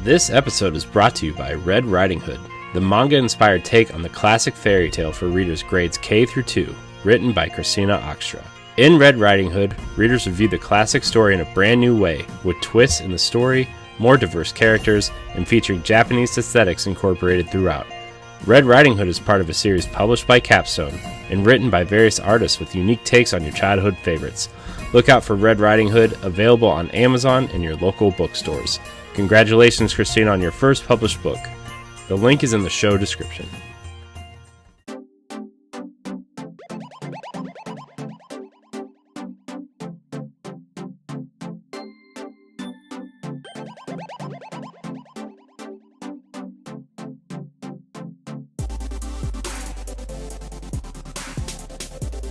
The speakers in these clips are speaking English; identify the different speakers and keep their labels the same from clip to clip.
Speaker 1: This episode is brought to you by Red Riding Hood, the manga-inspired take on the classic fairy tale for readers grades K through 2, written by Christina Oxtra. In Red Riding Hood, readers review the classic story in a brand new way, with twists in the story, more diverse characters, and featuring Japanese aesthetics incorporated throughout. Red Riding Hood is part of a series published by Capstone and written by various artists with unique takes on your childhood favorites. Look out for Red Riding Hood, available on Amazon and your local bookstores. Congratulations, Christina, on your first published book. The link is in the show description.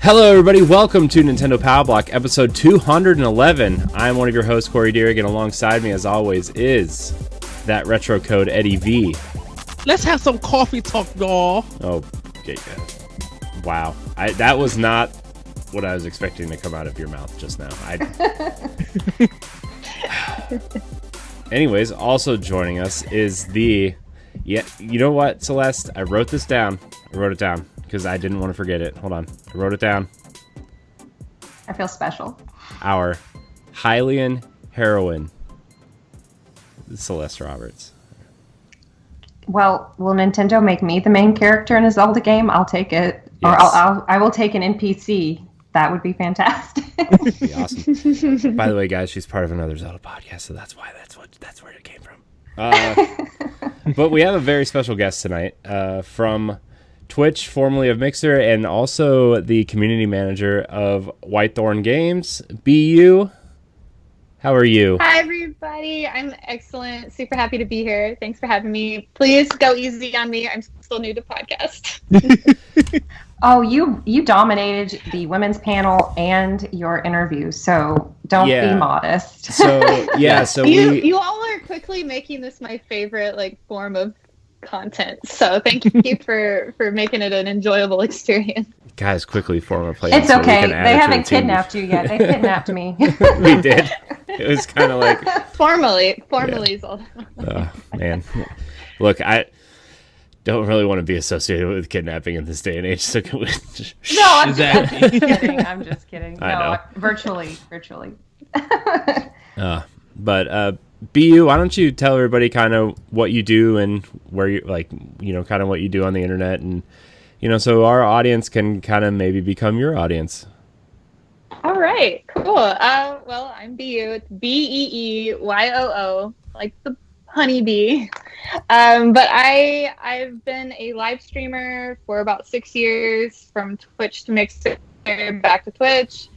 Speaker 1: Hello everybody, welcome to Nintendo Pow Block, episode 211. I'm one of your hosts, Corey Dirrig, and alongside me, as always, is that retro code, Eddie V.
Speaker 2: Let's have some coffee talk, y'all.
Speaker 1: Oh, okay, wow. That was not what I was expecting to come out of your mouth just now. Anyways, also joining us is you know what, Celeste? I wrote this down. I wrote it down because I didn't want to forget it. Hold on. I wrote it down.
Speaker 3: I feel special.
Speaker 1: Our Hylian heroine, Celeste Roberts.
Speaker 3: Well, will Nintendo make me the main character in a Zelda game? I'll take it.
Speaker 1: Yes.
Speaker 3: Or I will take an NPC. That would be fantastic.
Speaker 1: That'd be awesome. By the way, guys, she's part of another Zelda podcast, so that's where it came from. But we have a very special guest tonight from Twitch, formerly of Mixer, and also the community manager of Whitethorn Games, BeeYoo. How are you?
Speaker 4: Hi, everybody. I'm excellent. Super happy to be here. Thanks for having me. Please go easy on me. I'm still new to podcast.
Speaker 3: Oh, you dominated the women's panel and your interview, so don't be modest.
Speaker 1: So
Speaker 4: you all are quickly making this my favorite form of content. So thank you for making it an enjoyable experience.
Speaker 1: Guys, quickly form a play.
Speaker 3: It's okay. They haven't kidnapped you yet. They kidnapped me.
Speaker 1: We did. It was kind of like
Speaker 4: formally is all.
Speaker 1: Oh man, look, I don't really want to be associated with kidnapping in this day and age. So can we
Speaker 3: No, I'm just kidding. I'm just kidding.
Speaker 1: I know.
Speaker 3: Virtually.
Speaker 1: But BeeYoo, why don't you tell everybody kind of what you do and where you kind of what you do on the internet, and so our audience can kind of maybe become your audience.
Speaker 4: All right, cool. Well, I'm BeeYoo. It's BeeYoo, like the honeybee. But I've been a live streamer for about 6 years, from Twitch to Mixer, back to Twitch.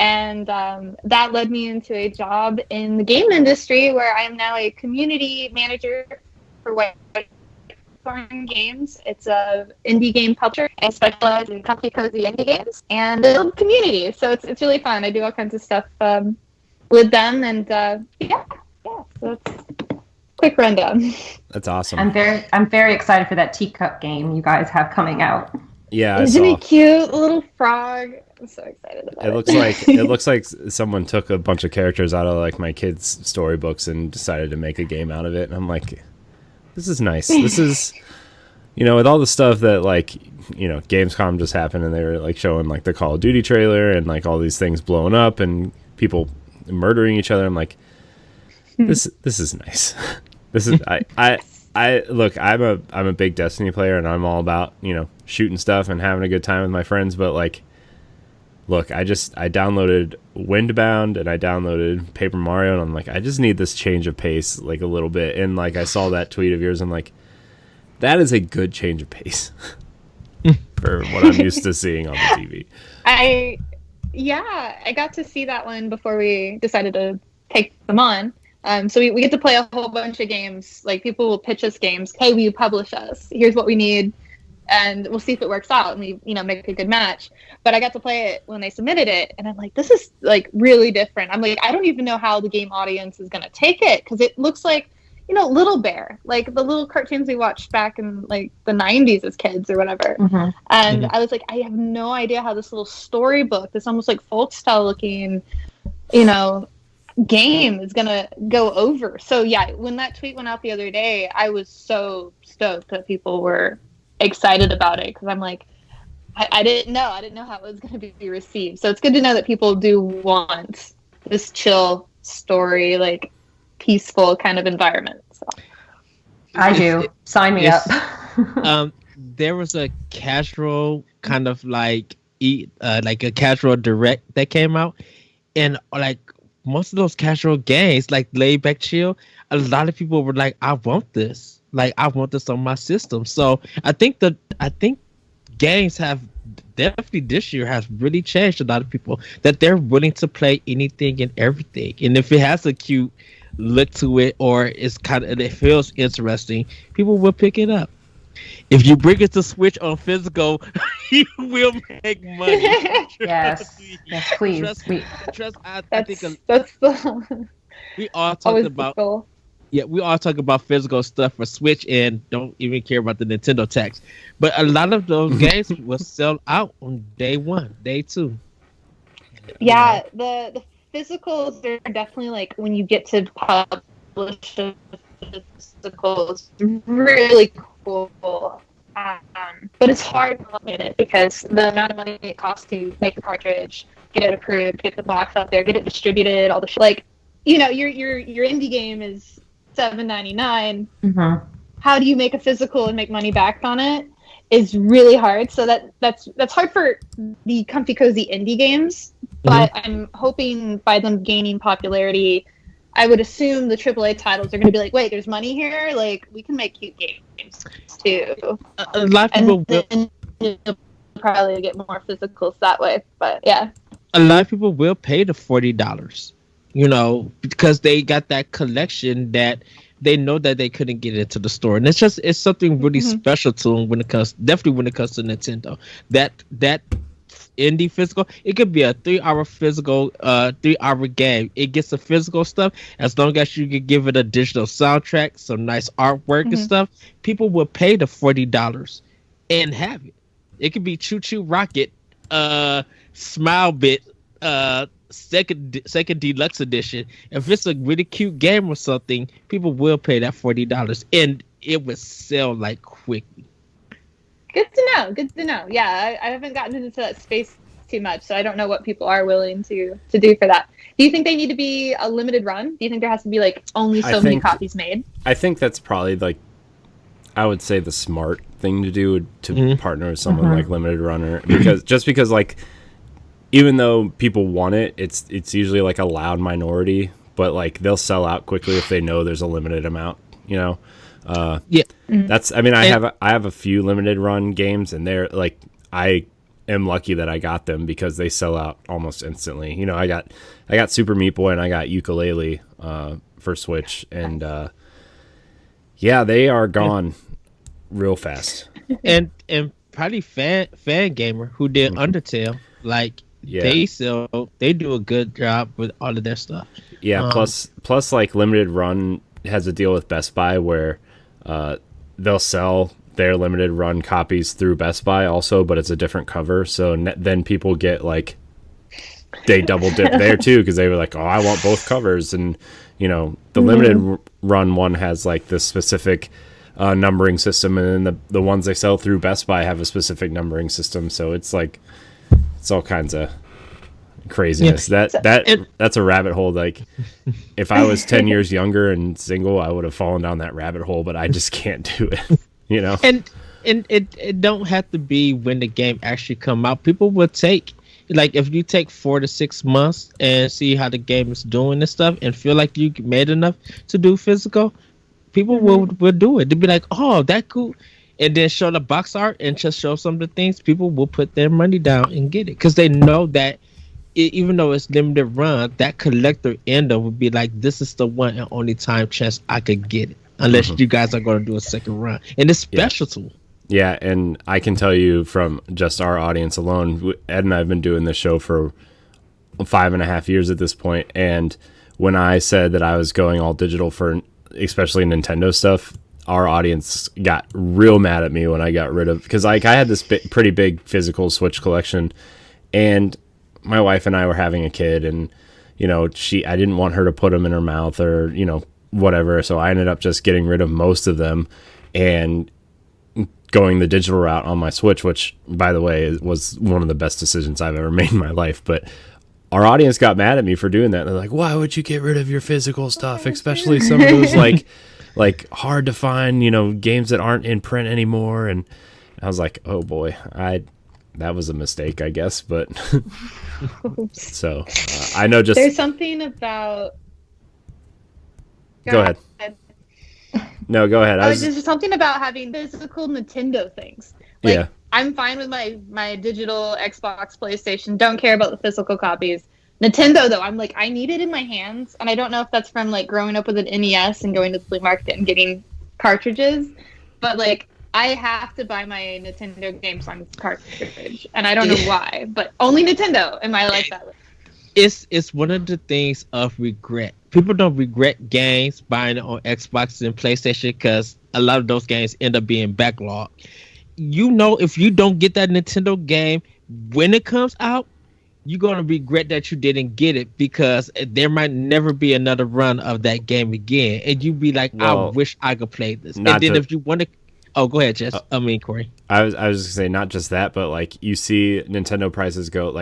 Speaker 4: And that led me into a job in the game industry, where I am now a community manager for Whitethorn Games. It's a indie game publisher. I specialize in comfy, cozy indie games and build community. So it's really fun. I do all kinds of stuff with them, and so that's quick rundown.
Speaker 1: That's awesome.
Speaker 3: I'm very excited for that teacup game you guys have coming out.
Speaker 1: Yeah,
Speaker 4: isn't it cute? A little frog. I'm so excited about it.
Speaker 1: It looks like someone took a bunch of characters out of my kids' storybooks and decided to make a game out of it. And I'm like, this is nice. This is, with all the stuff that Gamescom just happened, and they were showing the Call of Duty trailer and all these things blowing up and people murdering each other. I'm like, this is nice. This is I look, I'm a big Destiny player, and I'm all about shooting stuff and having a good time with my friends, but look, I downloaded Windbound and I downloaded Paper Mario, and I'm like, I just need this change of pace a little bit. And I saw that tweet of yours, I'm like, that is a good change of pace for what I'm used to seeing on the TV.
Speaker 4: I got to see that one before we decided to take them on. So we get to play a whole bunch of games. People will pitch us games. Hey, will you publish us? Here's what we need, and we'll see if it works out, and we make a good match. But I got to play it when they submitted it, and I'm like, this is really different. I'm like, I don't even know how the game audience is gonna take it, because it looks like Little Bear, the little cartoons we watched back in the 90s as kids or whatever.
Speaker 3: Mm-hmm.
Speaker 4: And I was like, I have no idea how this little storybook, this almost folk style looking game is gonna go over. So yeah, when that tweet went out the other day, I was so stoked that people were excited about it, because I'm like, I didn't know how it was going to be received. So it's good to know that people do want this chill story, like peaceful kind of environment. So
Speaker 3: I do. Sign me up.
Speaker 2: There was a casual kind of like a casual direct that came out, and like most of those casual games, like laid back chill, a lot of people were like, I want this. Like, I want this on my system. So I think games have definitely this year has really changed a lot of people, that they're willing to play anything and everything. And if it has a cute look to it, or it feels interesting, people will pick it up. If you bring it to Switch on physical, you will make money.
Speaker 3: Yes, please.
Speaker 4: I think that's
Speaker 2: we all talk about. Yeah, we all talk about physical stuff for Switch and don't even care about the Nintendo tax. But a lot of those games will sell out on day one, day two.
Speaker 4: Yeah, the physicals are definitely, like, when you get to publish the physicals, really cool. But it's hard to limit it, because the amount of money it costs to make the cartridge, get it approved, get the box out there, get it distributed, all the like, your indie game is $7.99.
Speaker 3: Mm-hmm.
Speaker 4: How do you make a physical and make money back on it is really hard. So that's hard for the comfy cozy indie games. But I'm hoping by them gaining popularity, I would assume the AAA titles are going to be like, wait, there's money here. Like, we can make cute games too.
Speaker 2: A lot of people
Speaker 4: will probably get more physicals that way. But yeah,
Speaker 2: a lot of people will pay the $40. Because they got that collection that they know that they couldn't get into the store, and it's something really special to them when it comes to Nintendo. That indie physical, it could be a 3-hour physical, 3-hour game. It gets the physical stuff, as long as you can give it a digital soundtrack, some nice artwork and stuff. People will pay the $40 and have it. It could be Choo Choo Rocket, Smile Bit, second deluxe edition. If it's a really cute game or something, people will pay that $40, and it would sell like quickly.
Speaker 4: Good to know. Yeah, I haven't gotten into that space too much, so I don't know what people are willing to do for that. Do you think they need to be a limited run? Do you think there has to be like only so many copies made?
Speaker 1: I think that's probably, like, I would say the smart thing to do to partner with someone like Limited Runner, because like, even though people want it, it's usually like a loud minority, but like they'll sell out quickly if they know there's a limited amount, That's, I mean, I have a few limited run games, and they're like, I am lucky that I got them because they sell out almost instantly. I got Super Meat Boy and I got Ukulele for Switch, and they are gone real fast.
Speaker 2: And probably fan gamer who did Undertale, like, they do a good job with all of their stuff.
Speaker 1: Yeah, plus like Limited Run has a deal with Best Buy where they'll sell their limited run copies through Best Buy also, but it's a different cover. So then people get like, they double dip there too, because they were like, oh, I want both covers. And the limited run one has like this specific numbering system, and then the ones they sell through Best Buy have a specific numbering system. So it's like, it's all kinds of craziness. That's a rabbit hole. Like, if I was 10 years younger and single, I would have fallen down that rabbit hole, but I just can't do it.
Speaker 2: And it don't have to be when the game actually come out. People will take, like, if you take 4 to 6 months and see how the game is doing and stuff, and feel like you made enough to do physical, people will do it. They'll be like, oh, that cool. And then show the box art and just show some of the things. People will put their money down and get it, because they know that even though it's limited run, that collector ender would be like, this is the one and only time chance I could get it, unless you guys are going to do a second run. And it's special to them.
Speaker 1: Yeah, and I can tell you from just our audience alone, Ed and I have been doing this show for 5.5 years at this point, and when I said that I was going all digital for especially Nintendo stuff, our audience got real mad at me when I got rid of, because like I had this pretty big physical Switch collection, and my wife and I were having a kid, and I didn't want her to put them in her mouth or, whatever. So I ended up just getting rid of most of them and going the digital route on my Switch, which, by the way, was one of the best decisions I've ever made in my life. But our audience got mad at me for doing that. They're like, why would you get rid of your physical stuff, especially some of those like hard to find, games that aren't in print anymore? And I was like, oh boy, that was a mistake, I guess. But so I know
Speaker 4: there's something about.
Speaker 1: Go ahead. No, go ahead.
Speaker 4: There's something about having physical Nintendo things.
Speaker 1: Yeah.
Speaker 4: I'm fine with my digital Xbox, PlayStation. Don't care about the physical copies. Nintendo, though, I'm like, I need it in my hands. And I don't know if that's from, growing up with an NES and going to the flea market and getting cartridges. But, I have to buy my Nintendo games on cartridge. And I don't know why. But only Nintendo in my life that way.
Speaker 2: It's one of the things of regret. People don't regret games buying it on Xbox and PlayStation because a lot of those games end up being backlogged. If you don't get that Nintendo game when it comes out, you're going to regret that you didn't get it because there might never be another run of that game again. And you'd be like, I wish I could play this. And then if you want to... Oh, go ahead, Jess. Corey.
Speaker 1: I was going to say, not just that, but you see Nintendo prices go,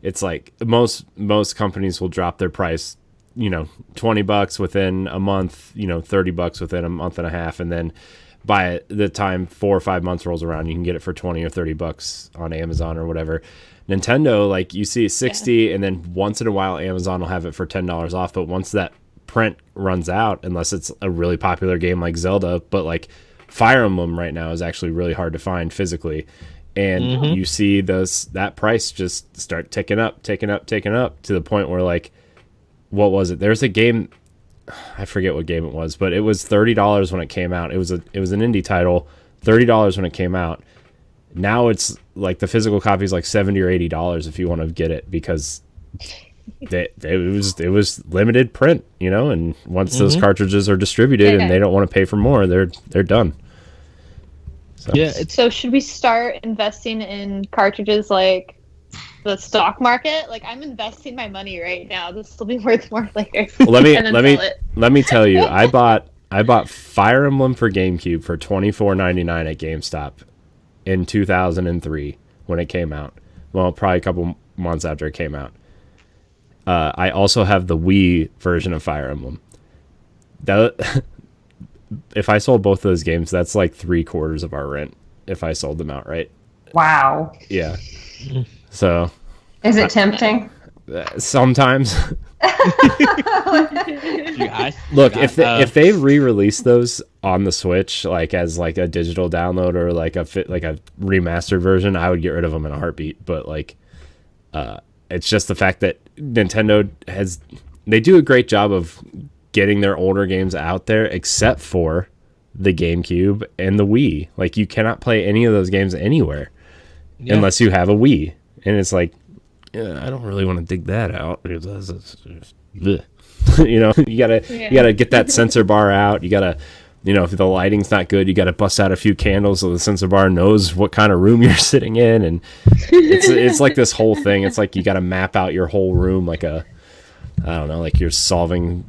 Speaker 1: it's like most companies will drop their price, $20 within a month, $30 within a month and a half. And then by the time 4 or 5 months rolls around, you can get it for $20 or $30 on Amazon or whatever. Nintendo, you see 60, and then once in a while Amazon will have it for $10 off. But once that print runs out, unless it's a really popular game like Zelda, but Fire Emblem right now is actually really hard to find physically. And you see that price just start ticking up to the point where what was it? There's a game, I forget what game it was, but it was $30 when it came out. It was an indie title, $30 when it came out. Now it's the physical copy is $70 or $80 if you want to get it because it was limited print, and once those cartridges are distributed and they don't want to pay for more, they're done. So.
Speaker 2: Yeah.
Speaker 4: So should we start investing in cartridges like the stock market? I'm investing my money right now. This will be worth more later.
Speaker 1: Well, let me tell you, I bought Fire Emblem for GameCube for $24.99 at GameStop in 2003 when it came out. Well, probably a couple months after it came out. I also have the Wii version of Fire Emblem. If I sold both of those games, that's 3/4 of our rent if I sold them outright.
Speaker 3: Wow.
Speaker 1: Yeah. So.
Speaker 3: Is it tempting?
Speaker 1: Sometimes. Look, if they re-release those on the Switch, as a digital download or a remastered version, I would get rid of them in a heartbeat. But it's just the fact that Nintendo they do a great job of getting their older games out there, except for the GameCube and the Wii. You cannot play any of those games anywhere unless you have a Wii. And it's I don't really want to dig that out. You gotta get that sensor bar out. You gotta, if the lighting's not good, you gotta bust out a few candles so the sensor bar knows what kind of room you're sitting in. And it's this whole thing. It's you gotta map out your whole room I don't know, you're solving.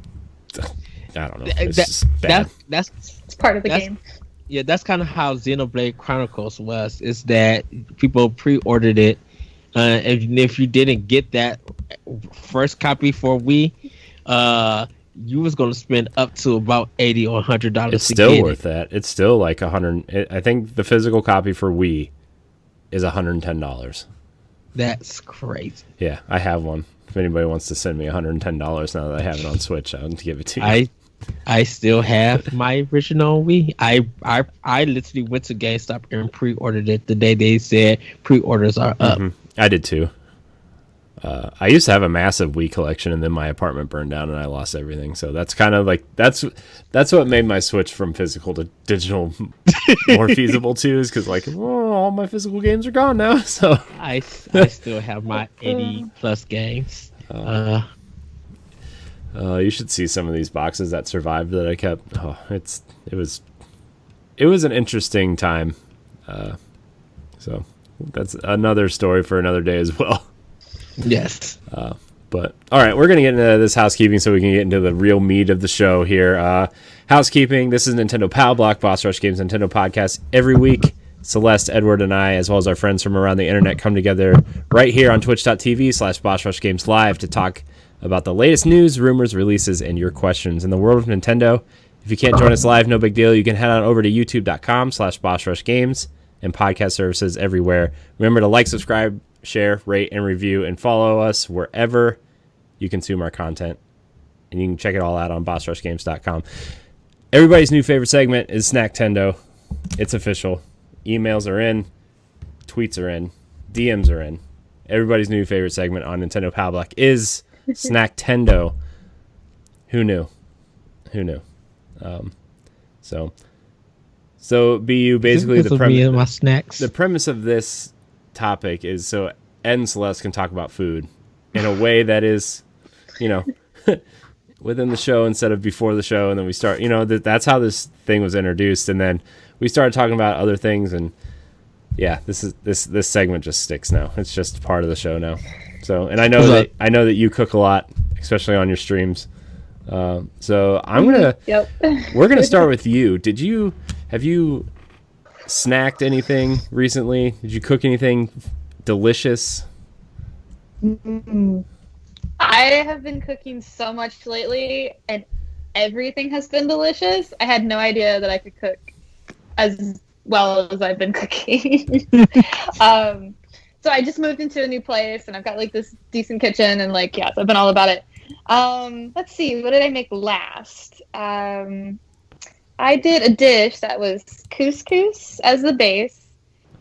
Speaker 1: I don't know. It's
Speaker 4: That's part of the game.
Speaker 2: Yeah, that's kind of how Xenoblade Chronicles was. Is that people pre-ordered it, and if you didn't get that first copy for Wii, you was going to spend up to about $80 or $100.
Speaker 1: It's still worth that. It's still $100. I think the physical copy for Wii is $110.
Speaker 2: That's crazy.
Speaker 1: Yeah, I have one. If anybody wants to send me $110 now that I have it on Switch, I'll give it to you.
Speaker 2: I still have my original Wii. I literally went to GameStop and pre-ordered it the day they said pre-orders are up.
Speaker 1: I did too. I used to have a massive Wii collection, and then my apartment burned down, and I lost everything. So that's kind of that's what made my switch from physical to digital more feasible too. Is because all my physical games are gone now. So
Speaker 2: I still have my 80+ games.
Speaker 1: You should see some of these boxes that survived that I kept. Oh, it was an interesting time. So that's another story for another day as well.
Speaker 2: Yes.
Speaker 1: But all right, we're gonna get into this housekeeping so we can get into the real meat of the show here. Housekeeping. This is Nintendo Pow Block, Boss Rush Games Nintendo podcast. Every week, Celeste, Edward, and I, as well as our friends from around the internet, come together right here on twitch.tv/Boss Rush Games Live to talk about the latest news, rumors, releases, and your questions in the world of Nintendo. If you can't join us live, no big deal. You can head on over to youtube.com/Boss Rush Games and podcast services everywhere. Remember to like, subscribe, share, rate, and review, and follow us wherever you consume our content. And you can check it all out on bossrushgames.com. Everybody's new favorite segment is Snacktendo. It's official. Emails are in, tweets are in, DMs are in. Everybody's new favorite segment on Nintendo Pow Block is Snacktendo. Who knew? Who knew? So BeeYoo, basically the premise of this topic is so Ed and Celeste can talk about food in a way that is, within the show instead of before the show, and then we start, that's how this thing was introduced, and then we started talking about other things, and yeah, this segment just sticks now. It's just part of the show now. So, and I know that you cook a lot, especially on your streams. So we're gonna start with you. Have you snacked anything recently? Did you cook anything delicious?
Speaker 4: I have been cooking so much lately, and everything has been delicious. I had no idea that I could cook as well as I've been cooking. So I just moved into a new place, and I've got like this decent kitchen, and so I've been all about it. Let's see, what did I make last? I did a dish that was couscous as the base,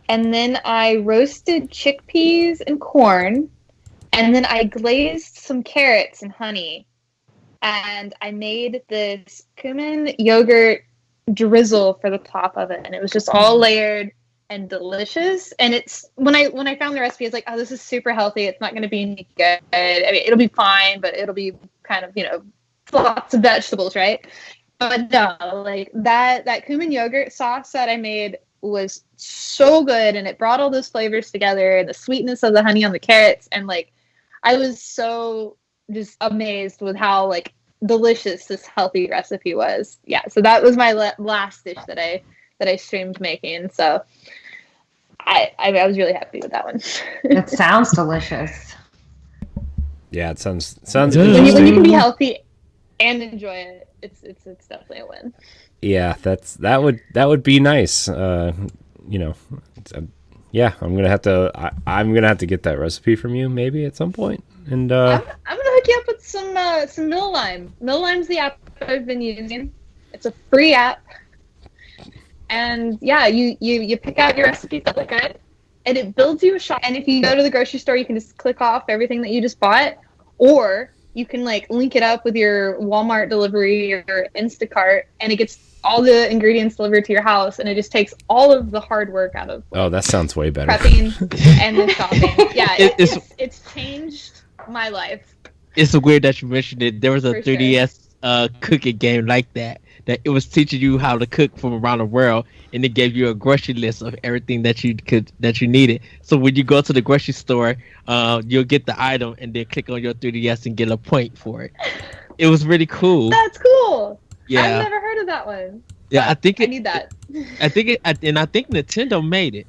Speaker 4: and then I roasted chickpeas and corn, and then I glazed some carrots and honey, and I made this cumin yogurt drizzle for the top of it, and it was just all layered and delicious. And it's when I found the recipe, it's like, oh, this is super healthy. It's not going to be any good. I mean, it'll be fine, but it'll be kind of lots of vegetables, right? But no, that cumin yogurt sauce that I made was so good, and it brought all those flavors together, and the sweetness of the honey on the carrots, and I was so just amazed with how delicious this healthy recipe was. Yeah, so that was my last dish that I streamed making. So I was really happy with that one.
Speaker 3: It sounds delicious.
Speaker 1: Yeah, it sounds
Speaker 4: when you can be healthy and enjoy it, it's definitely a win.
Speaker 1: Yeah, that would be nice. Yeah, I'm gonna have to get that recipe from you maybe at some point. And
Speaker 4: I'm gonna hook you up with some Mill Lime. Mill Lime's the app I've been using. It's a free app. And yeah, you pick out your recipes that look good, and it builds you a shop. And if you go to the grocery store, you can just click off everything that you just bought, or you can link it up with your Walmart delivery or Instacart, and it gets all the ingredients delivered to your house, and it just takes all of the hard work out of
Speaker 1: oh, that sounds way better.
Speaker 4: Prepping and the shopping. Yeah, it's changed my life.
Speaker 2: It's weird that you mentioned it. There was a 3DS cooking game like that it was teaching you how to cook from around the world, and it gave you a grocery list of everything that you needed. So when you go to the grocery store, you'll get the item and then click on your 3DS and get a point for it. It was really cool.
Speaker 4: That's cool.
Speaker 2: Yeah,
Speaker 4: I've never heard of that one.
Speaker 2: Yeah, I
Speaker 4: need that.
Speaker 2: I think Nintendo made it.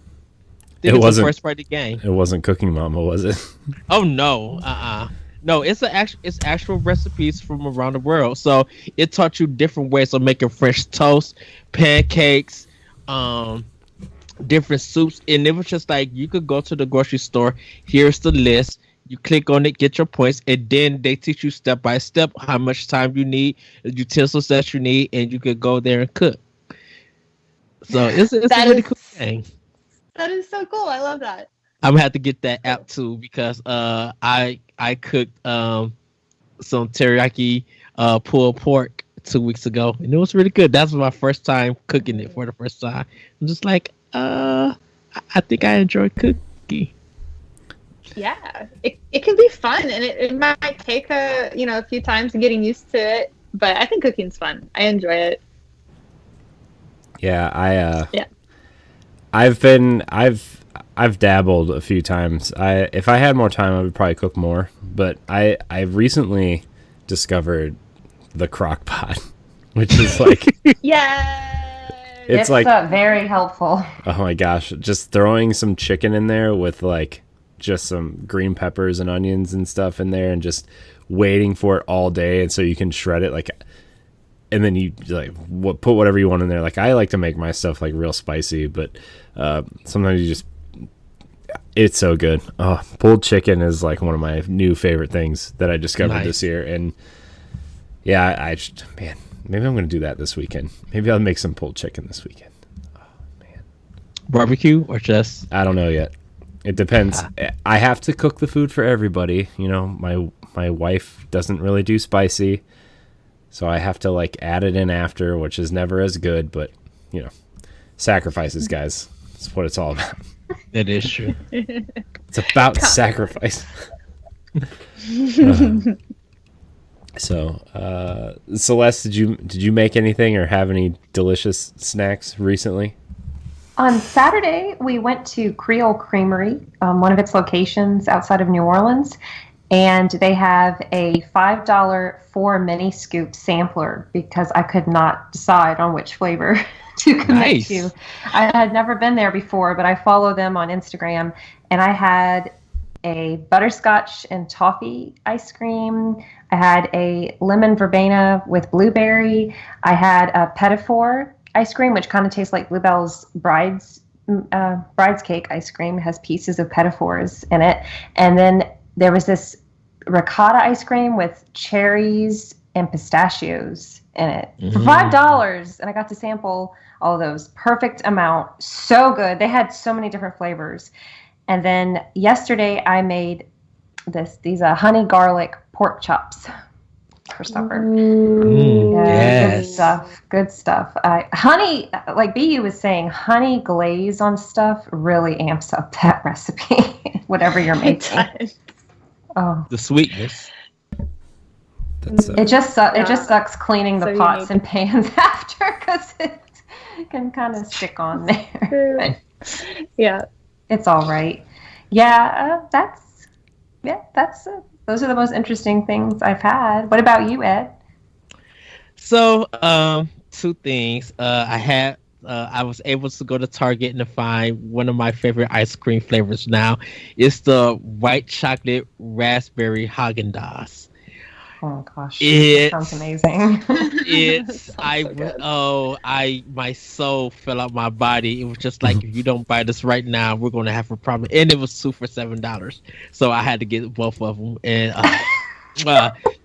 Speaker 1: It wasn't
Speaker 2: a first party game.
Speaker 1: It wasn't Cooking Mama, was it?
Speaker 2: Oh no, no, it's actual recipes from around the world. So it taught you different ways of making French toast, pancakes, different soups, and it was just you could go to the grocery store. Here's the list. You click on it, get your points, and then they teach you step by step how much time you need, the utensils that you need, and you could go there and cook. So it's a really cool thing.
Speaker 4: That is so cool. I love that.
Speaker 2: I'm gonna have to get that app too, because I cooked some teriyaki pulled pork 2 weeks ago, and it was really good. That was my first time cooking it for the first time. I'm just I think I enjoy cooking.
Speaker 4: Yeah, it can be fun, and it might take a few times getting used to it, but I think cooking's fun. I enjoy it.
Speaker 1: Yeah, I've dabbled a few times. If I had more time, I would probably cook more. But I recently discovered the crock pot, which is like
Speaker 3: it's like very helpful.
Speaker 1: Oh my gosh, just throwing some chicken in there with like just some green peppers and onions and stuff in there, and just waiting for it all day, and so you can shred it like, and then you like put whatever you want in there. Like I like to make my stuff like real spicy, but sometimes you just, it's so good. Oh, pulled chicken is like one of my new favorite things that I discovered this year, and yeah, man, maybe I'm gonna do that this weekend. Maybe I'll make some pulled chicken this weekend. Oh man,
Speaker 2: barbecue or just?
Speaker 1: I don't know yet. It depends. I have to cook the food for everybody. You know, my wife doesn't really do spicy, so I have to like add it in after, which is never as good. But you know, sacrifices, guys. That's what it's all about.
Speaker 2: That is true.
Speaker 1: It's about sacrifice. So, Celeste, did you make anything or have any delicious snacks recently?
Speaker 3: On Saturday, we went to Creole Creamery, one of its locations outside of New Orleans, and they have a $5 4 mini scoop sampler because I could not decide on which flavor to commit to. I had never been there before, but I follow them on Instagram, and I had a butterscotch and toffee ice cream. I had a lemon verbena with blueberry. I had a petit four ice cream, which kind of tastes like Bluebell's bride's cake ice cream. It has pieces of petit fours in it. And then there was this ricotta ice cream with cherries and pistachios in it for $5. And I got to sample all of those. Perfect amount. So good. They had so many different flavors. And then yesterday I made these honey garlic pork chops for supper.
Speaker 2: Yes.
Speaker 3: Good stuff. Honey, like BeeYoo was saying, honey glaze on stuff really amps up that recipe, whatever you're making. Oh,
Speaker 2: the sweetness.
Speaker 3: It just sucks cleaning the pots and pans after because it can kind of stick on there.
Speaker 4: Yeah,
Speaker 3: it's all right. Yeah, those are the most interesting things I've had. What about you, Ed?
Speaker 2: So, two things. I was able to go to Target and find one of my favorite ice cream flavors now. It's the white chocolate raspberry Haagen-Dazs.
Speaker 3: Oh gosh, that sounds amazing.
Speaker 2: My soul fell out my body. It was just like, if you don't buy this right now, we're going to have a problem. And it was 2 for $7. So I had to get both of them. And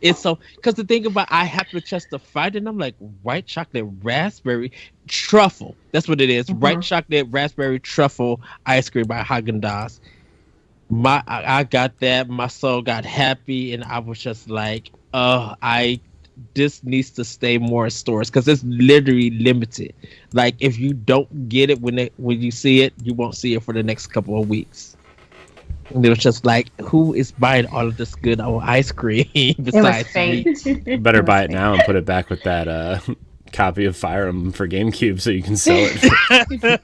Speaker 2: it's so, because the thing about, I have to justify it, and I'm like, white chocolate raspberry truffle. That's what it is. White chocolate raspberry truffle ice cream by Haagen-Dazs. I got that. My soul got happy, and I was just like, this needs to stay more in stores because it's literally limited. Like, if you don't get it when you see it, you won't see it for the next couple of weeks. And it was just like, who is buying all of this good old ice cream besides me?
Speaker 1: Better buy it now and put it back with that copy of Fire Emblem for GameCube so you can sell it.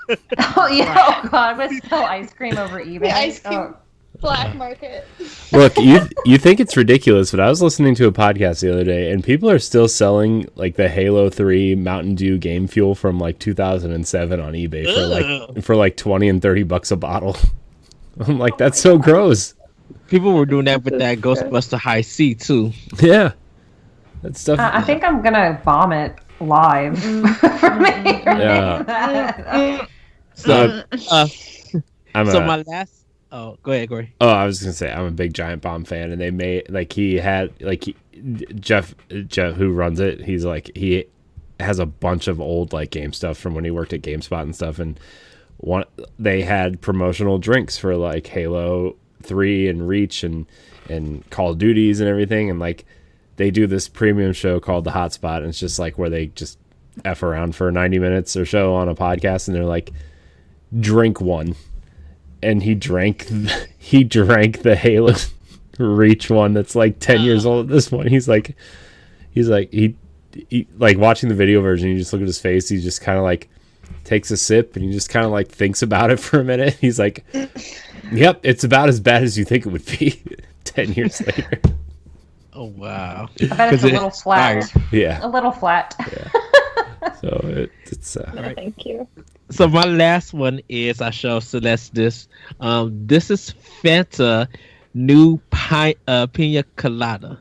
Speaker 3: Oh God, let's sell ice cream over eBay.
Speaker 4: The ice cream black market.
Speaker 1: Look, you think it's ridiculous, but I was listening to a podcast the other day, and people are still selling like the Halo 3 Mountain Dew game fuel from like 2007 on eBay for like $20 and $30 a bottle. I'm like, that's so gross.
Speaker 2: People were doing that with that Ghostbuster High C too.
Speaker 1: Yeah, that stuff.
Speaker 3: I think I'm gonna vomit live for me.
Speaker 1: Yeah.
Speaker 2: My last. Oh, go ahead, Corey.
Speaker 1: Oh, I was gonna say I'm a big Giant Bomb fan, and they made Jeff who runs it. He's like, he has a bunch of old like game stuff from when he worked at GameSpot and stuff, and they had promotional drinks for like Halo 3 and Reach and Call of Duties and everything, and like they do this premium show called The Hotspot, and it's just like where they just F around for 90 minutes or so on a podcast, and they're like, drink one. And he drank the Halo Reach one that's like 10 years old at this point. He's like he like watching the video version, you just look at his face, he's just kind of like takes a sip, and he just kind of like thinks about it for a minute. He's like, "Yep, it's about as bad as you think it would be." 10 years later.
Speaker 2: Oh wow!
Speaker 3: I bet it's a little flat.
Speaker 1: Yeah,
Speaker 3: a little flat.
Speaker 1: Yeah. So it's.
Speaker 4: Right. Thank you.
Speaker 2: So my last one is I show Celeste this. This is Fanta new pina colada.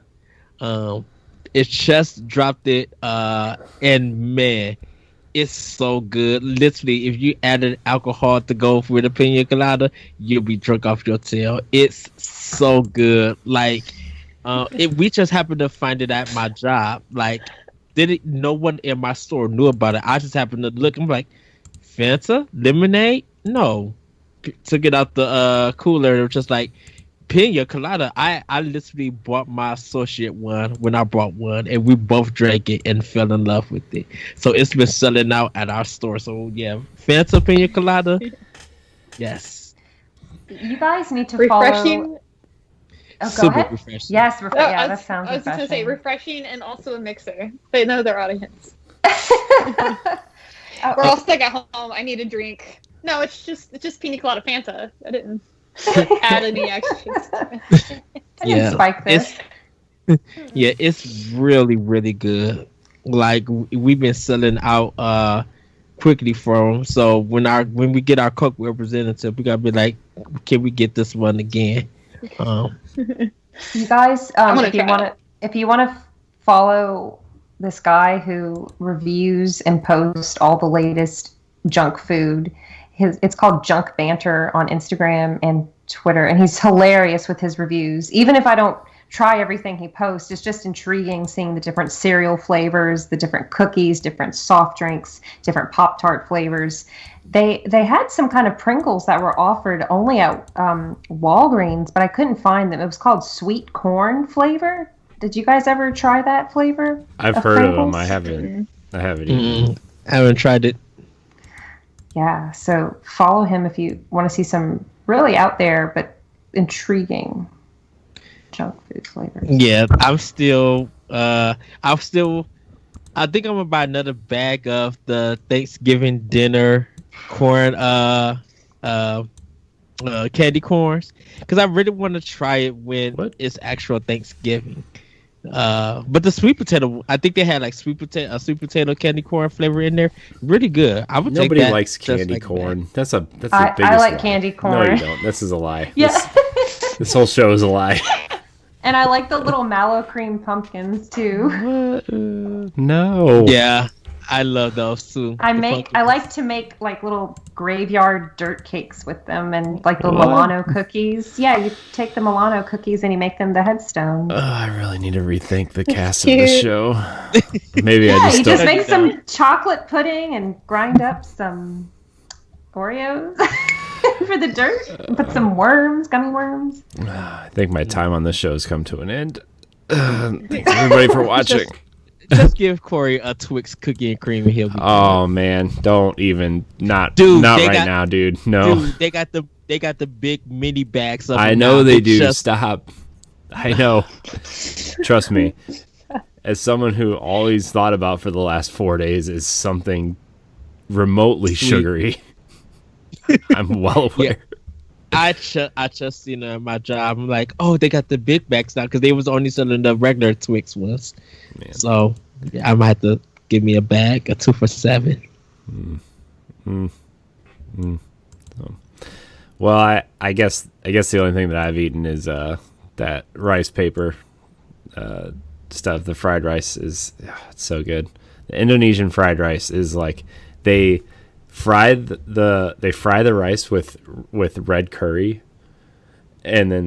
Speaker 2: It just dropped it, and man, it's so good. Literally, if you added alcohol to go with a pina colada, you'll be drunk off your tail. It's so good. Like, we just happened to find it at my job. Like, no one in my store knew about it. I just happened to look. I'm like, Fanta lemonade? No. Took it out the cooler. It was just like, pina colada. I literally bought my associate one when I brought one, and we both drank it and fell in love with it. So it's been selling out at our store. So yeah, Fanta pina colada. Yes.
Speaker 3: You guys need to
Speaker 4: refreshing.
Speaker 3: Follow. Oh, go
Speaker 2: Super
Speaker 3: ahead.
Speaker 2: refreshing.
Speaker 3: Yes, yeah, that sounds.
Speaker 4: I was just gonna say refreshing and also a mixer. They know their audience. We're all stuck at home. I need a drink. No, it's just pina colada Fanta. I didn't add any extras.
Speaker 3: I didn't spike this.
Speaker 2: It's really, really good. Like, we've been selling out quickly for them. So when we get our Coke representative, we gotta be like, can we get this one again?
Speaker 3: You guys, if you want to follow this guy who reviews and posts all the latest junk food, it's called Junk Banter on Instagram and Twitter, and he's hilarious with his reviews. Even if I don't try everything he posts, it's just intriguing seeing the different cereal flavors, the different cookies, different soft drinks, different Pop-Tart flavors. They had some kind of Pringles that were offered only at Walgreens, but I couldn't find them. It was called sweet corn flavor. Did you guys ever try that flavor?
Speaker 1: I've heard Pringles? Of them. I haven't eaten.
Speaker 2: I haven't tried it.
Speaker 3: Yeah, so follow him if you want to see some really out there but intriguing junk food flavors.
Speaker 2: Yeah, I think I'm gonna buy another bag of the Thanksgiving dinner corn candy corns, because I really want to try it when it's actual Thanksgiving. But the sweet potato, I think they had like sweet potato candy corn flavor in there. Really good. I would
Speaker 1: Nobody
Speaker 2: take that
Speaker 1: likes candy corn. That's the biggest
Speaker 3: I like
Speaker 1: lie.
Speaker 3: Candy corn.
Speaker 1: No, you don't. This is a lie.
Speaker 3: Yeah.
Speaker 1: This whole show is a lie.
Speaker 3: And I like the little mallow cream pumpkins too.
Speaker 1: No.
Speaker 2: Yeah, I love those too.
Speaker 3: I like to make like little graveyard dirt cakes with them, and like the Milano cookies. Yeah, you take the Milano cookies and you make them the headstone.
Speaker 1: I really need to rethink the cast of the show. Maybe
Speaker 3: you just make some chocolate pudding and grind up some Oreos for the dirt. And put some gummy worms.
Speaker 1: I think my time on this show has come to an end. Thanks everybody for watching.
Speaker 2: Just give Corey a Twix cookie and cream, and he'll be
Speaker 1: good. Man, don't even not now, dude. No,
Speaker 2: dude, they got the big mini bags.
Speaker 1: I know they do. Stop. I know. Trust me. As someone who always thought about for the last 4 days is something remotely sugary, I'm well aware.
Speaker 2: Yeah. I just seen my job. I'm like, oh, they got the big bags now because they was only selling the regular Twix ones. Man. So I might have to give me a bag, a 2 for $7.
Speaker 1: So, well, I guess the only thing that I've eaten is that rice paper stuff. The fried rice is it's so good. The Indonesian fried rice is like they fry the rice with red curry, and then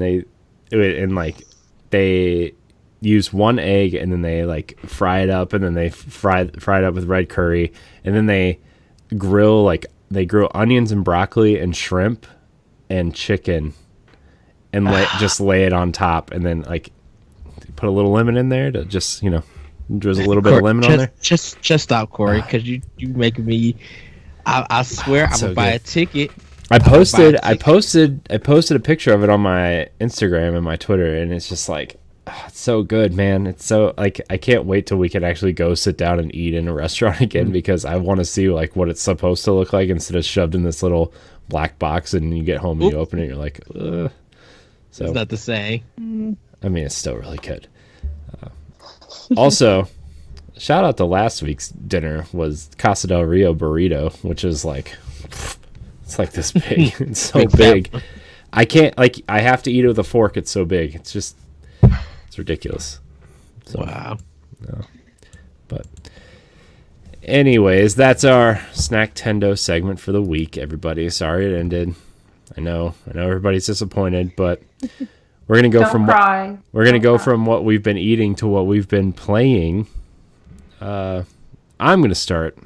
Speaker 1: they use one egg, and then they like fry it up, and then they fry it up with red curry, and then they grill onions and broccoli and shrimp and chicken, and just lay it on top, and then like put a little lemon in there to just drizzle a little bit of lemon on there.
Speaker 2: Just stop, Corey, because you making me. I swear I'm gonna buy a ticket.
Speaker 1: I posted a picture of it on my Instagram and my Twitter, and it's just like It's so good, man. It's so like I can't wait till we can actually go sit down and eat in a restaurant again because I want to see like what it's supposed to look like instead of shoved in this little black box and you get home and you open it and you're like, ugh. So
Speaker 2: It's not the same.
Speaker 1: I mean, it's still really good. Also, shout out to last week's dinner was Casa del Rio burrito, which is like it's like this big. It's so big. I can't like I have to eat it with a fork. It's so big. It's just it's ridiculous. So,
Speaker 2: Wow.
Speaker 1: no. But anyways, that's our Snack Tendo segment for the week, everybody. Sorry it ended. I know everybody's disappointed, but we're gonna go from what we've been eating to what we've been playing. I'm gonna start.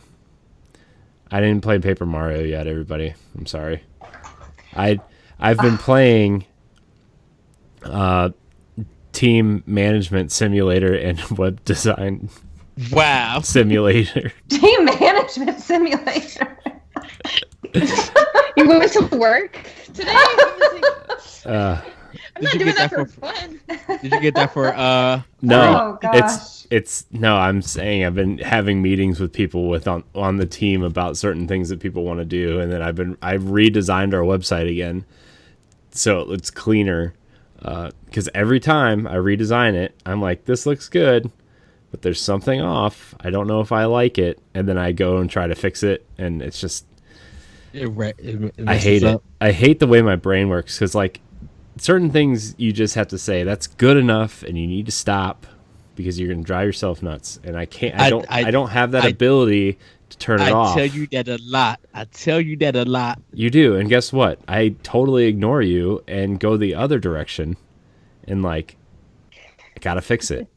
Speaker 1: I didn't play Paper Mario yet, everybody. I'm sorry. I've been playing Team Management Simulator and Web Design Simulator.
Speaker 3: Team Management Simulator.
Speaker 4: You went to work today? I'm not doing that for fun.
Speaker 2: Did you get that for
Speaker 1: No,
Speaker 3: Oh, gosh.
Speaker 1: it's no. I'm saying I've been having meetings with people on the team about certain things that people want to do, and then I've redesigned our website again so it's cleaner. Because every time I redesign it, I'm like, this looks good, but there's something off. I don't know if I like it, and then I go and try to fix it, and it's just I hate it. I hate the way my brain works because like certain things you just have to say that's good enough, and you need to stop because you're gonna drive yourself nuts. And I can't. I don't have that ability to turn it off.
Speaker 2: I tell you that a lot.
Speaker 1: You do, and guess what? I totally ignore you and go the other direction, and like I gotta fix it.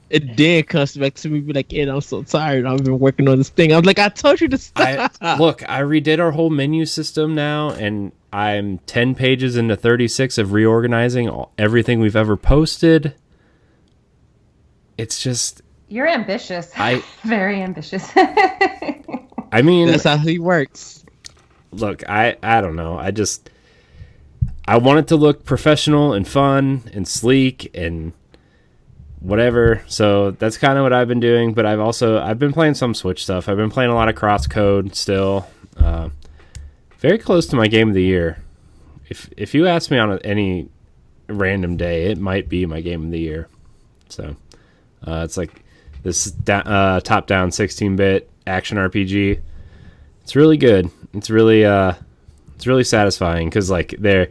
Speaker 2: It then comes back to me, be like, "Ed, I'm so tired. I've been working on this thing." I was like, "I told you to stop."
Speaker 1: I redid our whole menu system now, and I'm 10 pages into 36 of reorganizing everything we've ever posted. It's just
Speaker 3: You're ambitious. Very ambitious.
Speaker 1: I mean,
Speaker 2: that's how he works.
Speaker 1: Look, I don't know. I want it to look professional and fun and sleek and whatever. So that's kind of what I've been doing. But I've been playing some Switch stuff. I've been playing a lot of Crosscode still. Very close to my game of the year. If you ask me on any random day, it might be my game of the year. So it's like this top-down 16-bit action RPG. It's really good. It's really satisfying because like the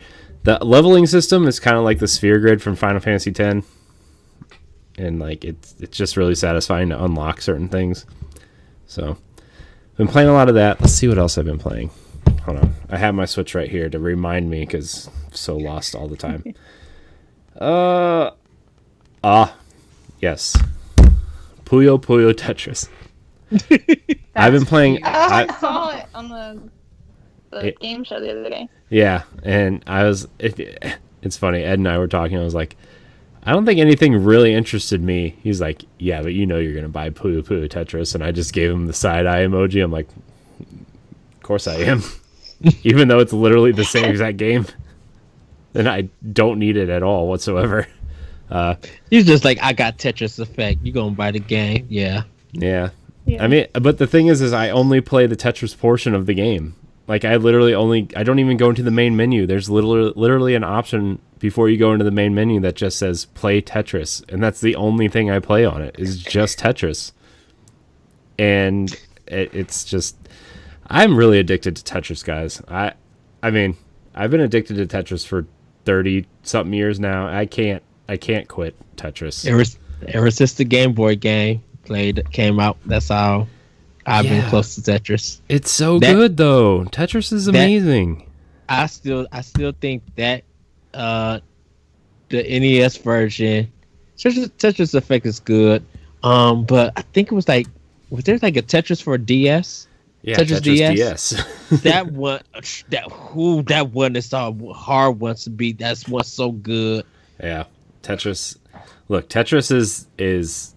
Speaker 1: leveling system is kind of like the sphere grid from Final Fantasy X, and like it's just really satisfying to unlock certain things. So I've been playing a lot of that. Let's see what else I've been playing. Hold on, I have my Switch right here to remind me because I'm so lost all the time. Yes, Puyo Puyo Tetris. I've been playing.
Speaker 4: I saw it on the game show the other day.
Speaker 1: Yeah, and it's funny. Ed and I were talking. I was like, I don't think anything really interested me. He's like, yeah, but you know you're gonna buy Puyo Puyo Tetris, and I just gave him the side eye emoji. I'm like, of course I am, even though it's literally the same exact game, and I don't need it at all whatsoever.
Speaker 2: He's just like, I got Tetris Effect. You gonna buy the game? Yeah.
Speaker 1: I mean, but the thing is I only play the Tetris portion of the game. Like I don't even go into the main menu. There's literally an option before you go into the main menu that just says play Tetris. And that's the only thing I play on it is just Tetris. And it's just, I'm really addicted to Tetris, guys. I mean, I've been addicted to Tetris for 30 something years now. I can't quit Tetris.
Speaker 2: Ever since the Game Boy game came out, that's how I've been close to Tetris.
Speaker 1: It's so good though. Tetris is amazing.
Speaker 2: I still think that the NES version Tetris Effect is good. But I think it was there like a Tetris for DS?
Speaker 1: Yeah,
Speaker 2: Tetris
Speaker 1: DS.
Speaker 2: that one is a hard one to beat. That's what's so good.
Speaker 1: Yeah, Tetris. Look, Tetris is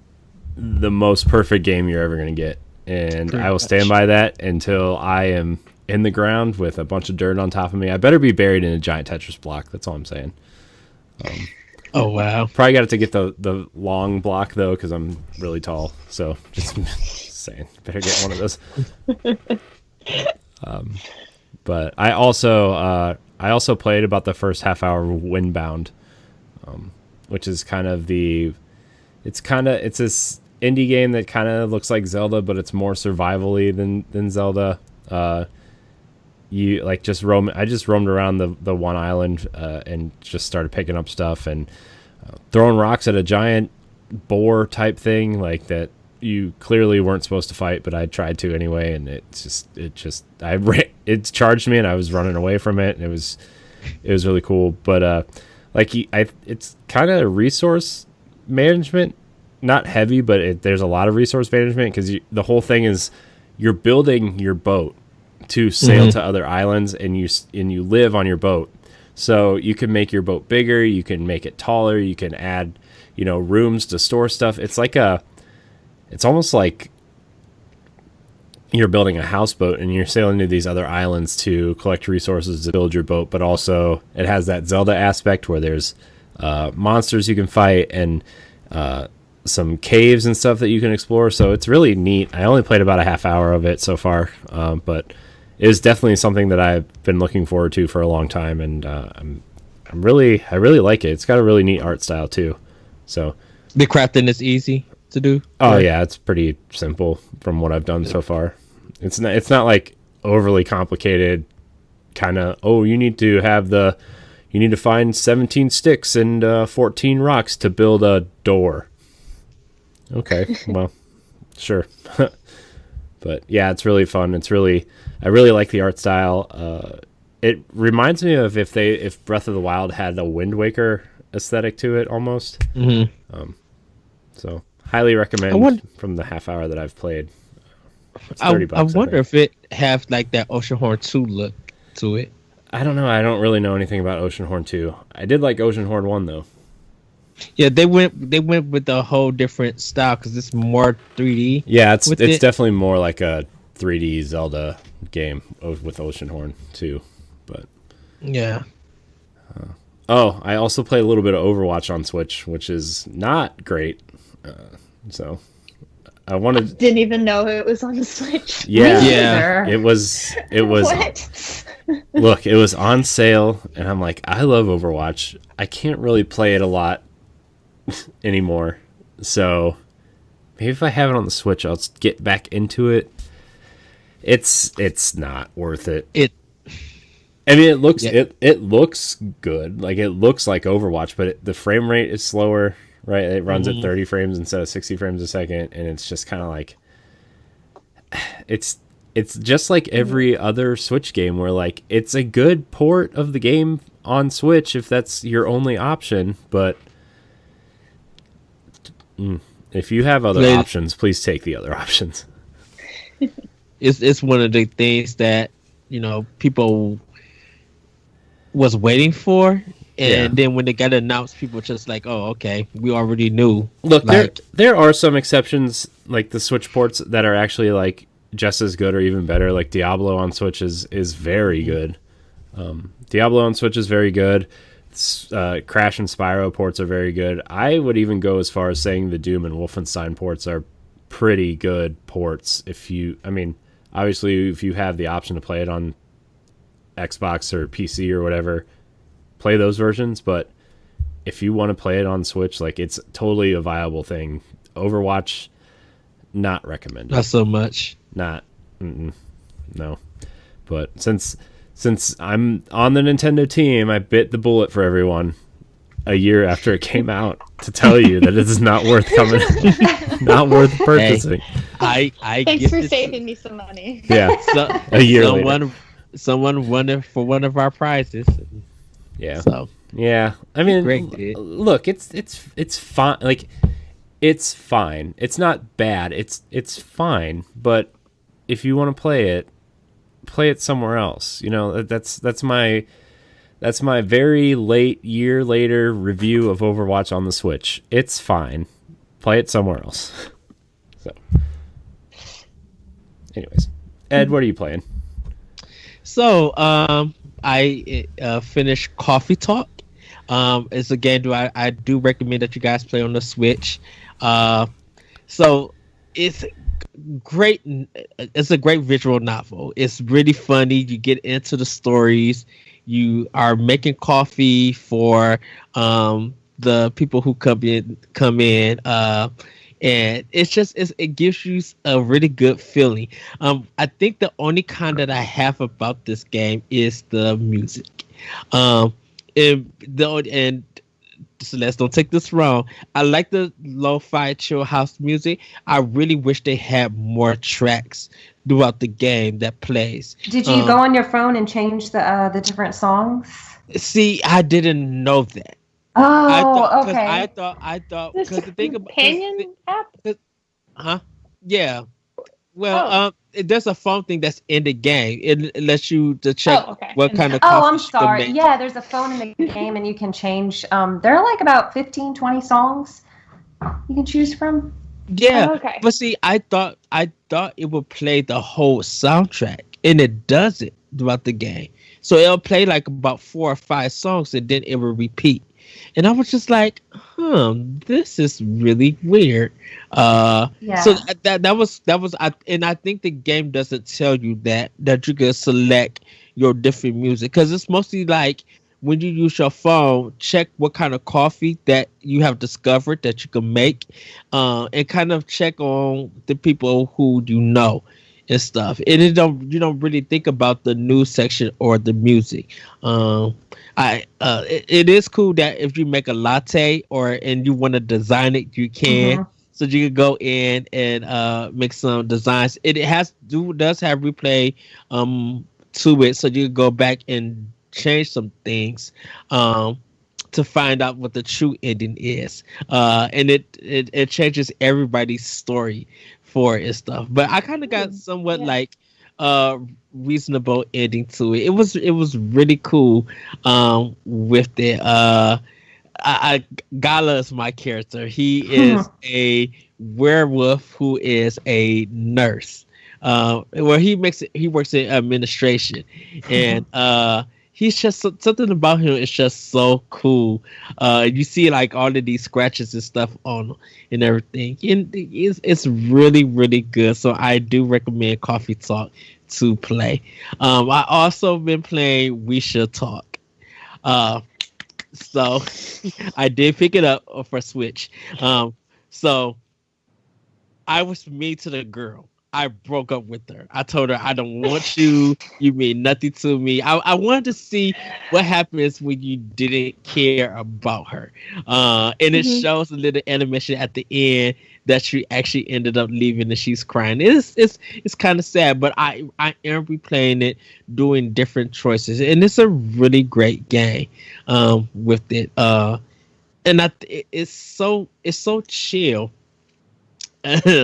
Speaker 1: the most perfect game you're ever going to get. And I will stand by that until I am in the ground with a bunch of dirt on top of me. I better be buried in a giant Tetris block. That's all I'm saying.
Speaker 2: Oh wow!
Speaker 1: Probably got to get the long block though, because I'm really tall. So just saying, better get one of those. But I also played about the first half hour of Windbound, which is kind of it's this indie game that kind of looks like Zelda, but it's more survival-y than Zelda. You like just roam. I just roamed around the one island and just started picking up stuff and throwing rocks at a giant boar type thing like that. You clearly weren't supposed to fight, but I tried to anyway, and it charged me, and I was running away from it, and it was really cool. But it's kind of resource management, not heavy, but there's a lot of resource management because the whole thing is you're building your boat to sail to other islands, and you live on your boat. So you can make your boat bigger, you can make it taller, you can add, rooms to store stuff. It's almost like you're building a houseboat and you're sailing to these other islands to collect resources to build your boat, but also it has that Zelda aspect where there's monsters you can fight and some caves and stuff that you can explore. So it's really neat. I only played about a half hour of it so far, but it is definitely something that I've been looking forward to for a long time, and I really like it. It's got a really neat art style too. So
Speaker 2: the crafting is easy to do.
Speaker 1: Oh yeah, it's pretty simple from what I've done so far. It's not like overly complicated. Kind of you need to find 17 sticks and 14 rocks to build a door. Okay, well, sure. But yeah, it's really fun. I really like the art style. It reminds me of if Breath of the Wild had a Wind Waker aesthetic to it almost. Mm-hmm. So highly recommend from the half hour that I've played. It's $30.
Speaker 2: I wonder if it have like that Oceanhorn 2 look to it.
Speaker 1: I don't know. I don't really know anything about Oceanhorn 2. I did like Oceanhorn 1 though.
Speaker 2: Yeah, they went with a whole different style because it's more 3D.
Speaker 1: Yeah, it's definitely more like a 3D Zelda game with Oceanhorn 2. But
Speaker 2: yeah.
Speaker 1: I also play a little bit of Overwatch on Switch, which is not great. So I wanted.
Speaker 4: Didn't even know it was on the Switch.
Speaker 1: Yeah. It was.
Speaker 4: What?
Speaker 1: Look, it was on sale, and I'm like, I love Overwatch. I can't really play it a lot anymore, so maybe if I have it on the Switch, I'll get back into it. It's not worth it. I mean, it looks good. Like it looks like Overwatch, but the frame rate is slower. Right, it runs at 30 frames instead of 60 frames a second, and it's just kind of like it's just like every other Switch game where like it's a good port of the game on Switch if that's your only option, but if you have other options, please take the other options.
Speaker 2: It's one of the things that people was waiting for. And then when they got announced, people were just like, "Oh, okay, we already knew."
Speaker 1: Look, there are some exceptions, like the Switch ports that are actually like just as good or even better. Like Diablo on Switch is very good. Diablo on Switch is very good. Crash and Spyro ports are very good. I would even go as far as saying the Doom and Wolfenstein ports are pretty good ports. Obviously, if you have the option to play it on Xbox or PC or whatever, play those versions, but if you want to play it on Switch, like it's totally a viable thing. Overwatch, not recommended.
Speaker 2: Not so much.
Speaker 1: No. But since I'm on the Nintendo team, I bit the bullet for everyone a year after it came out to tell you that it is not worth not worth purchasing.
Speaker 2: Hey,
Speaker 4: thanks for saving me some money.
Speaker 1: Yeah, a year later.
Speaker 2: Someone won it for one of our prizes.
Speaker 1: Yeah.
Speaker 2: So
Speaker 1: yeah, I mean, look, it's fine. Like, it's fine. It's not bad. It's fine. But if you want to play it somewhere else. That's my very late year later review of Overwatch on the Switch. It's fine. Play it somewhere else. So, anyways, Ed, what are you playing?
Speaker 2: So, I finished Coffee Talk. It's a game I do recommend that you guys play on the Switch. So it's great. It's a great visual novel. It's really funny. You get into the stories. You are making coffee for the people who come in. And it gives you a really good feeling. I think the only con that I have about this game is the music. And Celeste, don't take this wrong. I like the lo-fi chill house music. I really wish they had more tracks throughout the game that plays.
Speaker 3: Did you go on your phone and change the different songs?
Speaker 2: See, I didn't know that.
Speaker 3: Okay.
Speaker 2: I thought because the thing about
Speaker 4: companion app.
Speaker 2: Huh? Yeah. Well, there's a phone thing that's in the game. It lets you to check what kind of coffee
Speaker 3: I'm sorry. Yeah, there's a phone in the game and you can change. There are like about 15, 20 songs you can choose from.
Speaker 2: Yeah.
Speaker 4: Oh, okay.
Speaker 2: But see, I thought it would play the whole soundtrack, and it doesn't throughout the game. So it'll play like about 4 or 5 songs, and then it will repeat. And I was just like, this is really weird. So that was and I think the game doesn't tell you that you can select your different music, because it's mostly like when you use your phone, check what kind of coffee that you have discovered that you can make, and kind of check on the people who you know and stuff. And you don't really think about the news section or the music. It is cool that if you make a latte and you want to design it, you can. Mm-hmm. So you can go in and make some designs. It does have replay to it, so you can go back and change some things to find out what the true ending is. And it changes everybody's story for it and stuff. But I kind of got somewhat like reasonable ending to it. It was really cool with it. Gala is my character. He is a werewolf who is a nurse. Where he works in administration, and he's just something about him is just so cool. You see like all of these scratches and stuff on him and everything, and it's really, really good. So I do recommend Coffee Talk to play. I also been playing We Should Talk. So I did pick it up for Switch. So I was mean to the girl. I broke up with her. I told her, I don't want you. You mean nothing to me. I wanted to see what happens when you didn't care about her. And it shows a little animation at the end that she actually ended up leaving and she's crying. It's kind of sad, but I am replaying it, doing different choices. And it's a really great game with it. And it's so chill.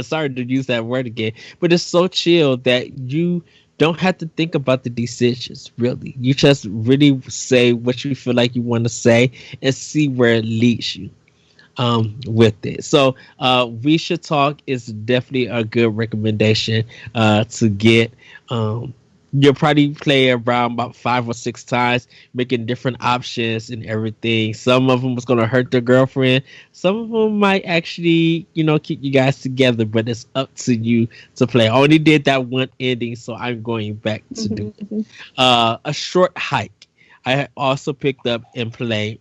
Speaker 2: Sorry to use that word again, but it's so chill that you don't have to think about the decisions, really. You just really say what you feel like you want to say and see where it leads you with it. So We Should Talk is definitely a good recommendation to get. You'll probably play around about 5 or 6 times, making different options and everything. Some of them was going to hurt their girlfriend. Some of them might actually, keep you guys together, but it's up to you to play. I only did that one ending, so I'm going back to do it. A Short Hike. I also picked up and played.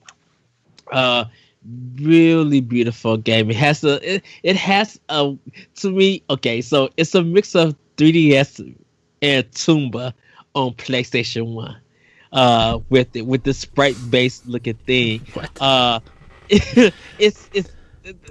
Speaker 2: Really beautiful game. It has a to me, okay, so it's a mix of 3DS and Toomba on PlayStation 1 with the sprite based looking thing. It's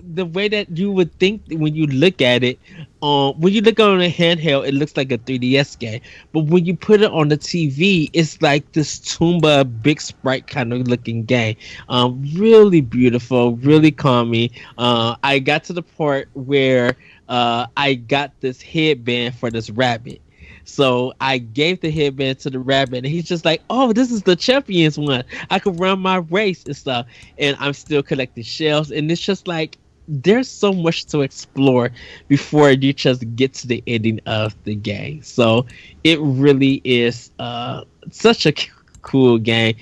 Speaker 2: the way that you would think when you look at it. When you look on a handheld, it looks like a 3DS game, but when you put it on the TV, it's like this Toomba big sprite kind of looking game. Really beautiful, really calming. I got to the part where I got this headband for this rabbit. So I gave the headband to the rabbit, and he's just like, "Oh, this is the champions one. I could run my race and stuff." And I'm still collecting shells, and it's just like there's so much to explore before you just get to the ending of the game. So it really is such a cool game.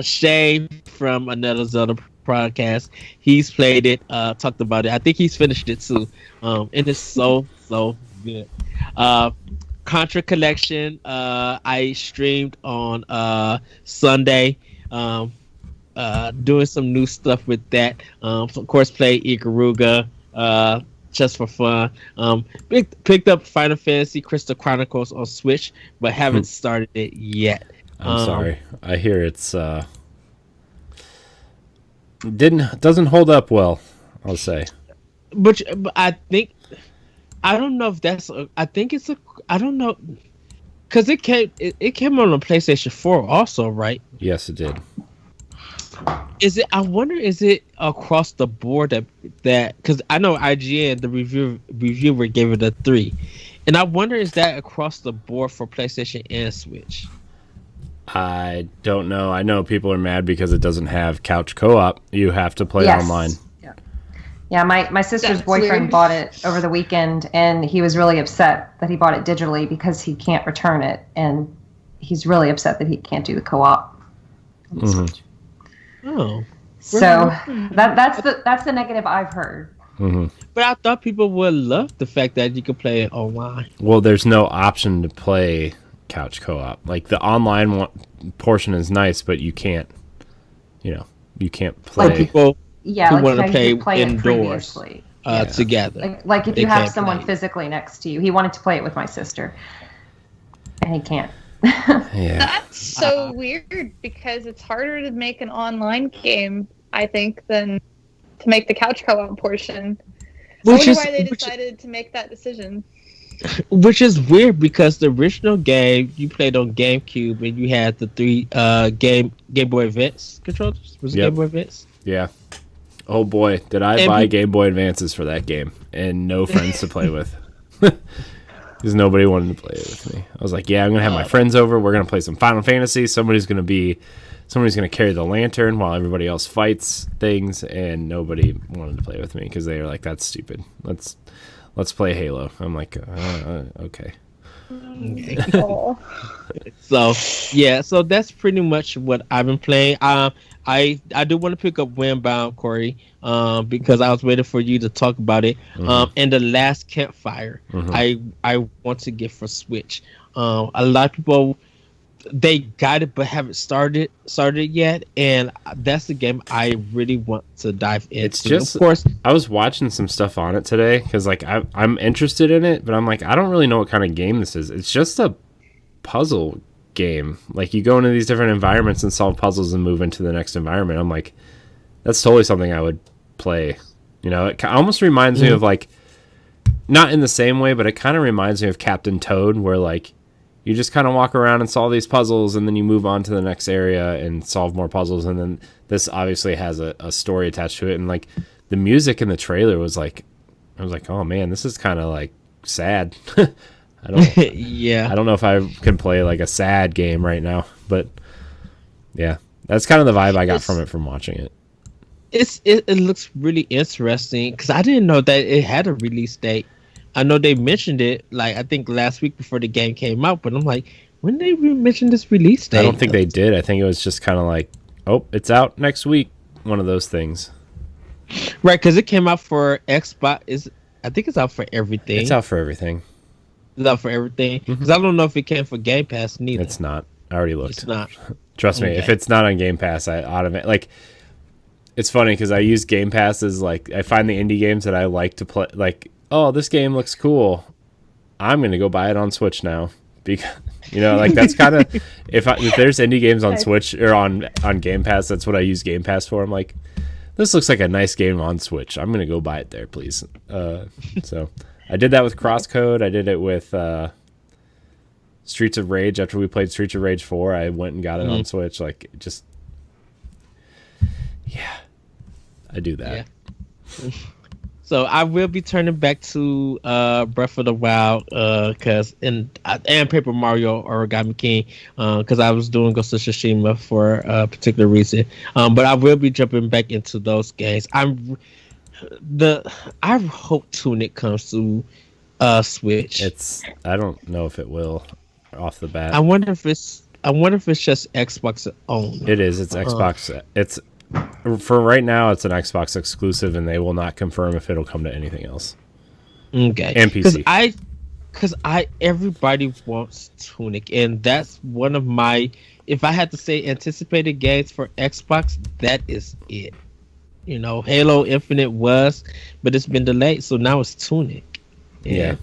Speaker 2: Shay from Another Zelda podcast, he's played it, talked about it. I think he's finished it too. And it's so good. Contra Collection, I streamed on Sunday, doing some new stuff with that. Of course, played Ikaruga just for fun. Picked up Final Fantasy Crystal Chronicles on Switch, but haven't started it yet.
Speaker 1: I'm sorry. I hear it's doesn't hold up well, I'll say.
Speaker 2: But I think, I don't know if that's I don't know, because it came on PlayStation 4 also, right?
Speaker 1: Yes, it did.
Speaker 2: I wonder, is it across the board that because I know IGN, the reviewer gave it a 3, and I wonder, is that across the board for PlayStation and Switch?
Speaker 1: I don't know. I know people are mad because it doesn't have couch co-op. You have to play online.
Speaker 3: Yeah, my sister's boyfriend bought it over the weekend, and he was really upset that he bought it digitally because he can't return it, and he's really upset that he can't do the co-op.
Speaker 2: Oh,
Speaker 3: so that's the negative I've heard.
Speaker 2: But I thought people would love the fact that you could play it online.
Speaker 1: Well, there's no option to play couch co-op. Like, the online portion is nice, but you can't play.
Speaker 2: Like people who want to
Speaker 3: play
Speaker 2: indoors together.
Speaker 3: Like if you have someone physically next to you. He wanted to play it with my sister, and he can't.
Speaker 1: Yeah.
Speaker 4: That's so weird, because it's harder to make an online game, I think, than to make the couch co-op portion. I wonder why they decided to make that decision.
Speaker 2: Which is weird, because the original game you played on GameCube, and you had the 3 Game Boy Advance controllers. Was it Game Boy Advance?
Speaker 1: Yeah. Oh boy, did I buy Game Boy Advances for that game, and no friends to play with. Because nobody wanted to play it with me. I was like, yeah, I'm going to have my friends over. We're going to play some Final Fantasy. Somebody's going to carry the lantern while everybody else fights things, and nobody wanted to play with me because they were like, that's stupid. Let's play Halo. I'm like, okay.
Speaker 2: So that's pretty much what I've been playing. I do want to pick up Windbound, Corey, because I was waiting for you to talk about it. And The Last Campfire, I want to get for Switch. A lot of people, they got it but haven't started yet, and that's the game I really want to dive into.
Speaker 1: It's just,
Speaker 2: of course,
Speaker 1: I was watching some stuff on it today because like I'm interested in it, but I'm like, I don't really know what kind of game this is. It's just a puzzle game. Like, you go into these different environments and solve puzzles and move into the next environment. I'm like, that's totally something I would play. You know, it almost reminds me of, like, not in the same way, but it kind of reminds me of Captain Toad, where like you just kind of walk around and solve these puzzles, and then you move on to the next area and solve more puzzles. And then this obviously has a story attached to it, and like the music in the trailer was like, I was like, oh man, this is kind of like sad. I don't know if I can play like a sad game right now, but yeah, that's kind of the vibe I got from it from watching it.
Speaker 2: It looks really interesting, because I didn't know that it had a release date. I know they mentioned it, like, I think last week before the game came out, but I'm like, when did they mention this release date?
Speaker 1: I don't think they did. I think it was just kind of like, oh, it's out next week. One of those things.
Speaker 2: Right, because it came out for Xbox. I think it's out for everything.
Speaker 1: It's out for everything.
Speaker 2: It's out for everything. Because I don't know if it came for Game Pass neither.
Speaker 1: It's not. I already looked.
Speaker 2: It's not.
Speaker 1: Trust me, if it's not on Game Pass, I automatically, like, it's funny because I use Game Pass as, like, I find the indie games that I like to play, like, oh, this game looks cool, I'm going to go buy it on Switch now. Because, you know, like, that's kind of, if there's indie games on Switch or on Game Pass, that's what I use Game Pass for. I'm like, this looks like a nice game on Switch. I'm going to go buy it there, please. So I did that with Crosscode. I did it with Streets of Rage. After we played Streets of Rage 4, I went and got it on Switch. Like, just, yeah, I do that.
Speaker 2: Yeah. So I will be turning back to Breath of the Wild, and Paper Mario Origami King, because I was doing Ghost of Tsushima for a particular reason. But I will be jumping back into those games. I hope Tunic comes to Switch.
Speaker 1: I don't know if it will off the bat.
Speaker 2: I wonder if it's I wonder if it's just Xbox owned.
Speaker 1: It is. It's Xbox. It's for right now. It's an Xbox exclusive, and they will not confirm if it'll come to anything else.
Speaker 2: Okay.
Speaker 1: And PC.
Speaker 2: Because everybody wants Tunic, and that's one of my. If I had to say anticipated games for Xbox, that is it. You know, Halo Infinite was, but it's been delayed, so now it's Tunic. And,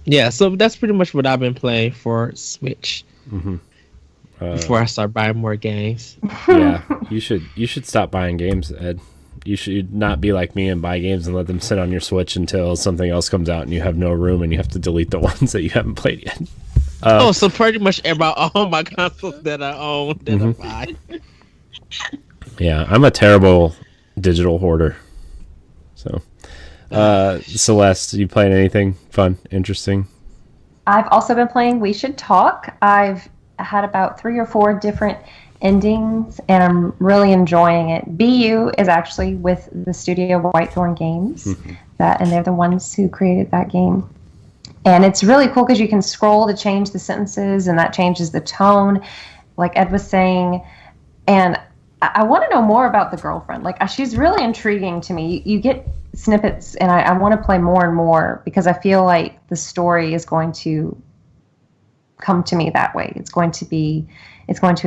Speaker 2: yeah. So that's pretty much what I've been playing for Switch.
Speaker 1: Mm-hmm.
Speaker 2: Before I start buying more games.
Speaker 1: Yeah, you should stop buying games, Ed. You should not be like me and buy games and let them sit on your Switch until something else comes out and you have no room and you have to delete the ones that you haven't played yet.
Speaker 2: So pretty much about all my consoles that I own that I buy.
Speaker 1: Yeah, I'm a terrible digital hoarder. So, Celeste, you playing anything fun, interesting?
Speaker 3: I've also been playing We Should Talk. I've had about 3 or 4 different endings, and I'm really enjoying it. BeeYoo is actually with the studio Whitethorn Games, and they're the ones who created that game. And it's really cool because you can scroll to change the sentences, and that changes the tone, like Ed was saying. And I want to know more about the girlfriend. Like, she's really intriguing to me. You get snippets, and I want to play more and more because I feel like the story is going to come to me that way. It's going to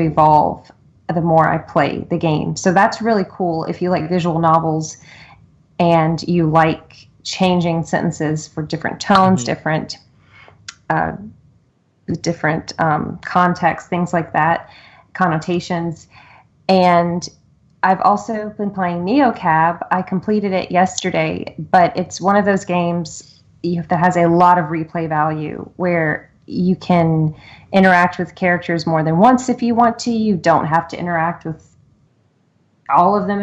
Speaker 3: evolve the more I play the game. So that's really cool if you like visual novels and you like changing sentences for different tones, different contexts, things like that, connotations. And I've also been playing NeoCab. I completed it yesterday, but it's one of those games that has a lot of replay value where you can interact with characters more than once if you want to. You don't have to interact with all of them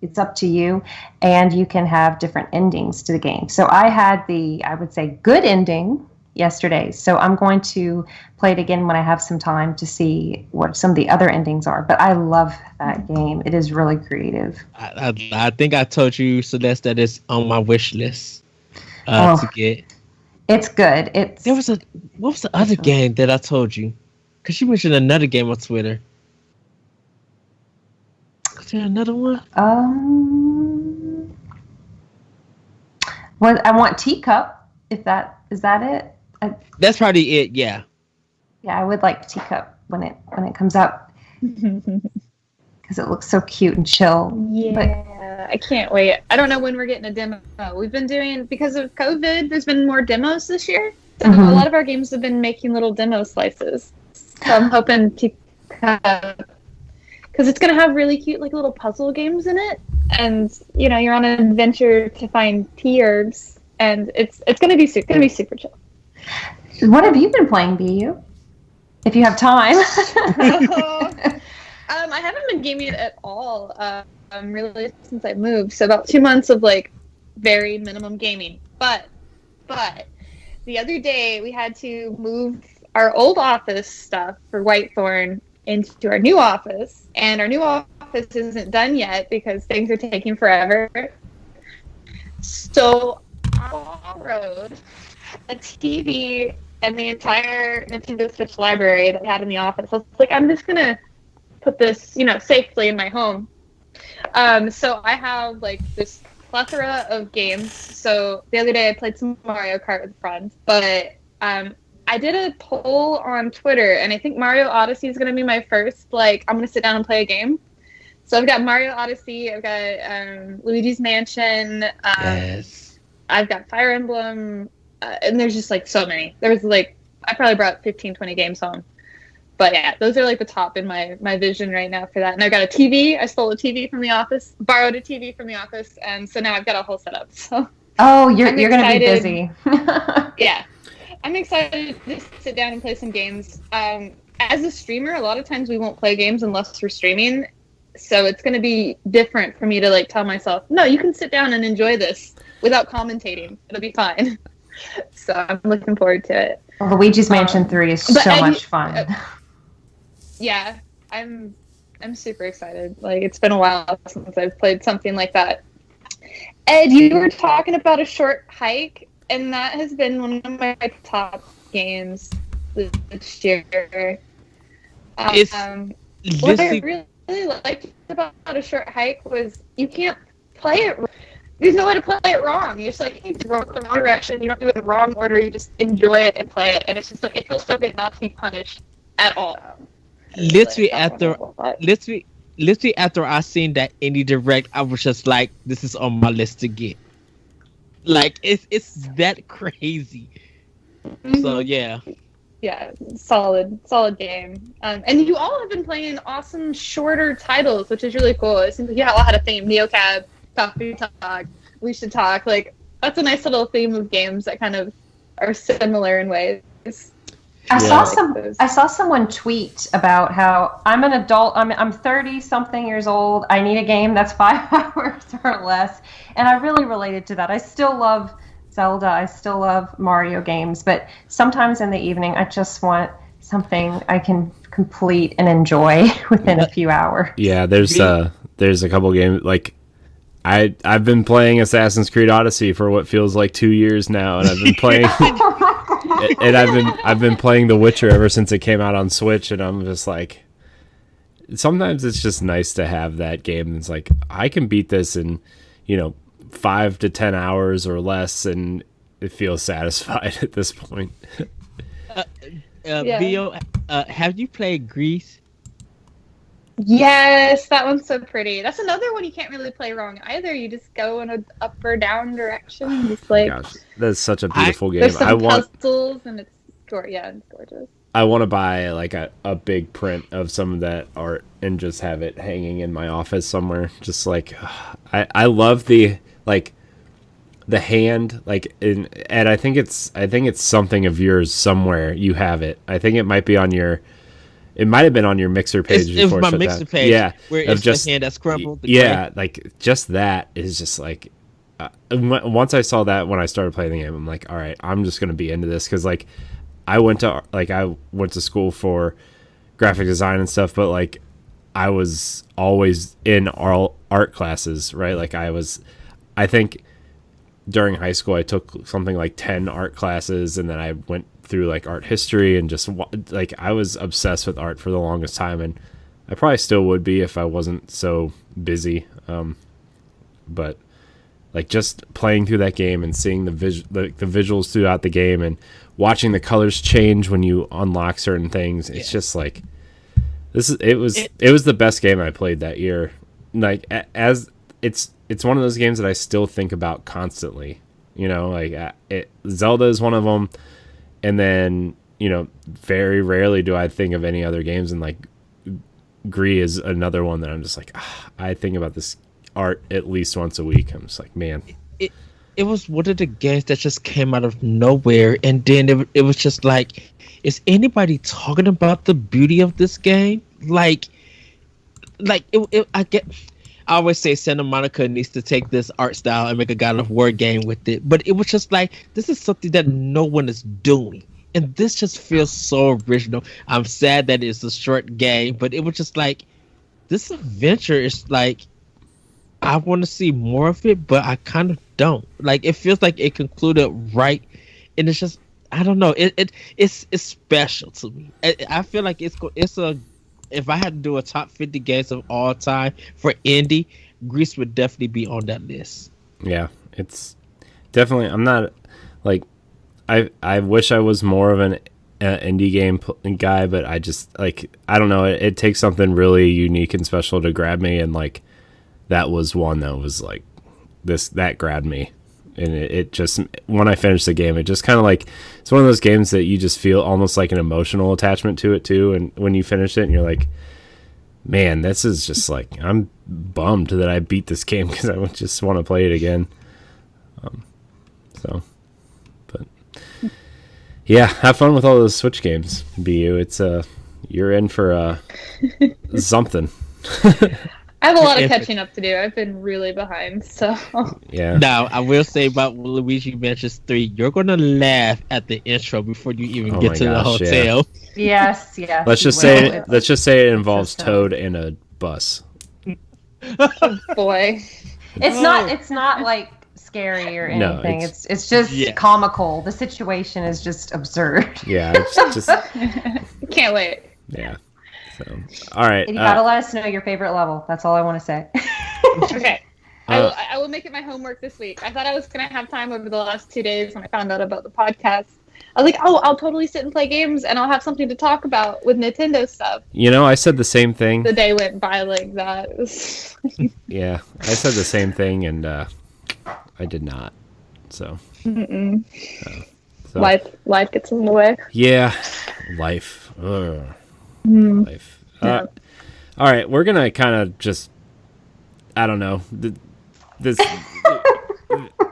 Speaker 3: it's up to you, and you can have different endings to the game. So I had I would say, good ending yesterday. So I'm going to play it again when I have some time to see what some of the other endings are. But I love that game. It is really creative.
Speaker 2: I think I told you, Celeste, that it's on my wish list to get.
Speaker 3: It's good.
Speaker 2: What was the other game that I told you? Because you mentioned another game on Twitter. Is there another one?
Speaker 3: Well, I want Teacup. Is that it?
Speaker 2: That's probably it. Yeah.
Speaker 3: Yeah, I would like Teacup when it comes out because it looks so cute and chill.
Speaker 4: Yeah, I can't wait. I don't know when we're getting a demo. We've been doing, because of COVID, there's been more demos this year. So a lot of our games have been making little demo slices. So I'm hoping Teacup, because it's going to have really cute like little puzzle games in it. And, you're on an adventure to find tea herbs. And it's going to be super chill.
Speaker 3: What have you been playing, BeeYoo? If you have time.
Speaker 4: I haven't been gaming at all, really, since I moved. So about 2 months of like very minimum gaming. But the other day we had to move our old office stuff for Whitethorn into our new office, and our new office isn't done yet because things are taking forever. So I borrowed a TV and the entire Nintendo Switch library that I had in the office. I was like, I'm just gonna put this, safely in my home. So I have like this plethora of games. So the other day I played some Mario Kart with friends, but I did a poll on Twitter, and I think Mario Odyssey is gonna be my first. Like, I'm gonna sit down and play a game. So I've got Mario Odyssey, I've got Luigi's Mansion,
Speaker 2: Yes.
Speaker 4: I've got Fire Emblem, and there's just like so many. There was like, I probably brought 15, 20 games home. But yeah, those are like the top in my vision right now for that. And I've got a TV. I stole a TV from the office, borrowed a TV from the office, and so now I've got a whole setup. So
Speaker 3: you're going to be busy.
Speaker 4: Yeah. I'm excited to sit down and play some games. As a streamer, a lot of times we won't play games unless we're streaming. So it's going to be different for me to like tell myself, no, you can sit down and enjoy this without commentating. It'll be fine. So I'm looking forward to it.
Speaker 3: Luigi's Mansion 3 is so much fun.
Speaker 4: Yeah, I'm super excited. Like, it's been a while since I've played something like that. Ed, you were talking about a short hike, and that has been one of my top games this year.
Speaker 2: It's
Speaker 4: What I
Speaker 2: literally
Speaker 4: really liked about A Short Hike was you can't play it. There's no way to play it wrong. You just like you go in the wrong direction. You don't do it in the wrong order. You just enjoy it and play it, and it's just like it feels so good not to be punished at all.
Speaker 2: literally after literally after I seen that indie direct, I was just like, this is on my list to get. Like it's that crazy. So yeah.
Speaker 4: Yeah, solid game. And you all have been playing awesome shorter titles, which is really cool. It seems like you all had a theme. Neocab, Coffee Talk, We Should Talk. Like, that's a nice little theme of games that kind of are similar in ways.
Speaker 3: I saw someone tweet about how I'm an adult. I'm 30 something years old. I need a game that's 5 hours or less, and I really related to that. I still love Zelda. I still love Mario games, but sometimes in the evening, I just want something I can complete and enjoy within a few hours.
Speaker 1: Yeah, there's a couple games like I've been playing Assassin's Creed Odyssey for what feels like 2 years now, and I've been playing and I've been playing The Witcher ever since it came out on Switch, and I'm just like, sometimes it's just nice to have that game. It's like I can beat this in 5 to 10 hours or less, and it feels satisfied at this point.
Speaker 2: BeeYoo, have you played Grease?
Speaker 4: Yes, that one's so pretty. That's another one you can't really play wrong either. You just go in a up or down direction. Just like,
Speaker 1: gosh, that's such a beautiful game.
Speaker 4: There's some puzzles, and it's gorgeous.
Speaker 1: I want to buy like a big print of some of that art and just have it hanging in my office somewhere. Just like, I love the hand, like, and I think it's something of yours somewhere. You have it. I think it might be on your. It might have been on your Mixer page.
Speaker 2: It was my Mixer page.
Speaker 1: Yeah,
Speaker 2: where it's just the hand that's crumpled.
Speaker 1: Yeah, like just that is just like. Once I saw that when I started playing the game, I'm like, all right, I'm just gonna be into this because like, I went to school for graphic design and stuff, but like, I was always in art classes, right? Like I think during high school I took something like 10 art classes, and then I went through like art history, and just like I was obsessed with art for the longest time, and I probably still would be if I wasn't so busy. But like just playing through that game and seeing the visuals throughout the game and watching the colors change when you unlock certain things, it's just like it was the best game I played that year. Like as it's one of those games that I still think about constantly. Zelda is one of them. And then, very rarely do I think of any other games. And, like, Gree is another one that I'm just like, I think about this art at least once a week. I'm just like, man.
Speaker 2: It was one of the games that just came out of nowhere. And then it was just like, is anybody talking about the beauty of this game? I always say Santa Monica needs to take this art style and make a God of War game with it. But it was just like, this is something that no one is doing. And this just feels so original. I'm sad that it's a short game, but it was just like, this adventure is like, I want to see more of it, but I kind of don't. Like, it feels like it concluded right. And it's just, I don't know. It's special to me. I feel like if I had to do a top 50 games of all time for indie, Grease would definitely be on that list.
Speaker 1: Yeah, it's definitely. I'm not like I wish I was more of an indie game guy, but I just like I don't know. It takes something really unique and special to grab me, and like that was one that was like that grabbed me. And it just, when I finished the game, it just kind of like, it's one of those games that you just feel almost like an emotional attachment to it too. And when you finish it and you're like, man, this is just like, I'm bummed that I beat this game because I just want to play it again. But yeah, have fun with all those Switch games, BeeYoo. It's you're in for something.
Speaker 4: I have a lot of catching up to do. I've been really behind, so.
Speaker 1: Yeah.
Speaker 2: Now, I will say about Luigi Mansion 3, you're going to laugh at the intro before you even get to the hotel.
Speaker 3: Yeah. Yes.
Speaker 1: Let's just say it involves Toad and a bus.
Speaker 4: Oh, boy.
Speaker 3: It's not like scary or anything. No, it's just comical. The situation is just absurd.
Speaker 1: Yeah, it's just
Speaker 4: can't wait.
Speaker 1: Yeah. All right.
Speaker 3: And you gotta let us know your favorite level. That's all I want to say.
Speaker 4: Okay. I will make it my homework this week. I thought I was going to have time over the last 2 days when I found out about the podcast. I was like, oh, I'll totally sit and play games and I'll have something to talk about with Nintendo stuff.
Speaker 1: I said the same thing.
Speaker 4: The day went by like that.
Speaker 1: Yeah, I said the same thing, and I did not. So,
Speaker 4: life gets in the way.
Speaker 1: Yeah, life. Life.
Speaker 4: Yeah.
Speaker 1: All right, we're going to kind of just, I don't know,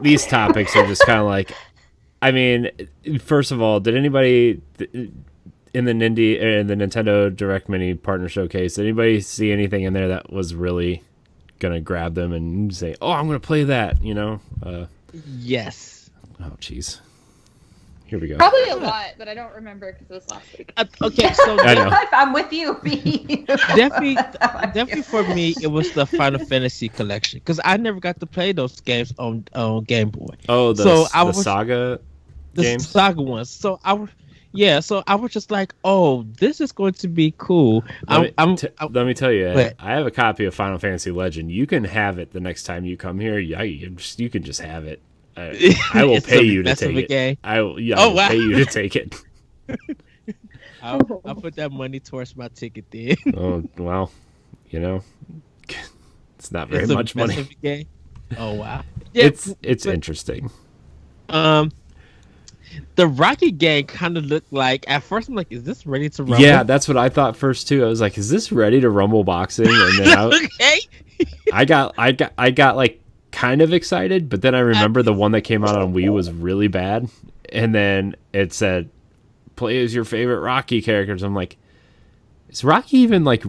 Speaker 1: these topics are just kind of like, I mean, first of all, did anybody in the Nintendo Direct Mini Partner Showcase, did anybody see anything in there that was really gonna grab them and say, "Oh, I'm gonna play that"?
Speaker 2: Yes.
Speaker 1: Oh, jeez. Here we go.
Speaker 4: Probably a lot, but I don't remember because it was last week.
Speaker 2: Okay, so
Speaker 1: I know.
Speaker 3: I'm with you, B.
Speaker 2: definitely for me, it was the Final Fantasy collection because I never got to play those games on Game Boy.
Speaker 1: Oh, the Saga games?
Speaker 2: The Saga ones. So I was just like, oh, this is going to be cool.
Speaker 1: Let me tell you, I have a copy of Final Fantasy Legend. You can have it the next time you come here. You can just have it. I will pay you to take it. I will pay you to take it.
Speaker 2: I'll put that money towards my ticket then.
Speaker 1: Oh, well, it's not very much money.
Speaker 2: Game. Oh, wow. Yeah,
Speaker 1: it's interesting.
Speaker 2: The Rocky game kind of looked like, at first I'm like, is this ready to rumble?
Speaker 1: Yeah, that's what I thought first too. I was like, is this ready to rumble boxing? And then I got like kind of excited, but then I remember the one that came out on Wii was really bad, and then it said play as your favorite Rocky characters. I'm like, is Rocky even like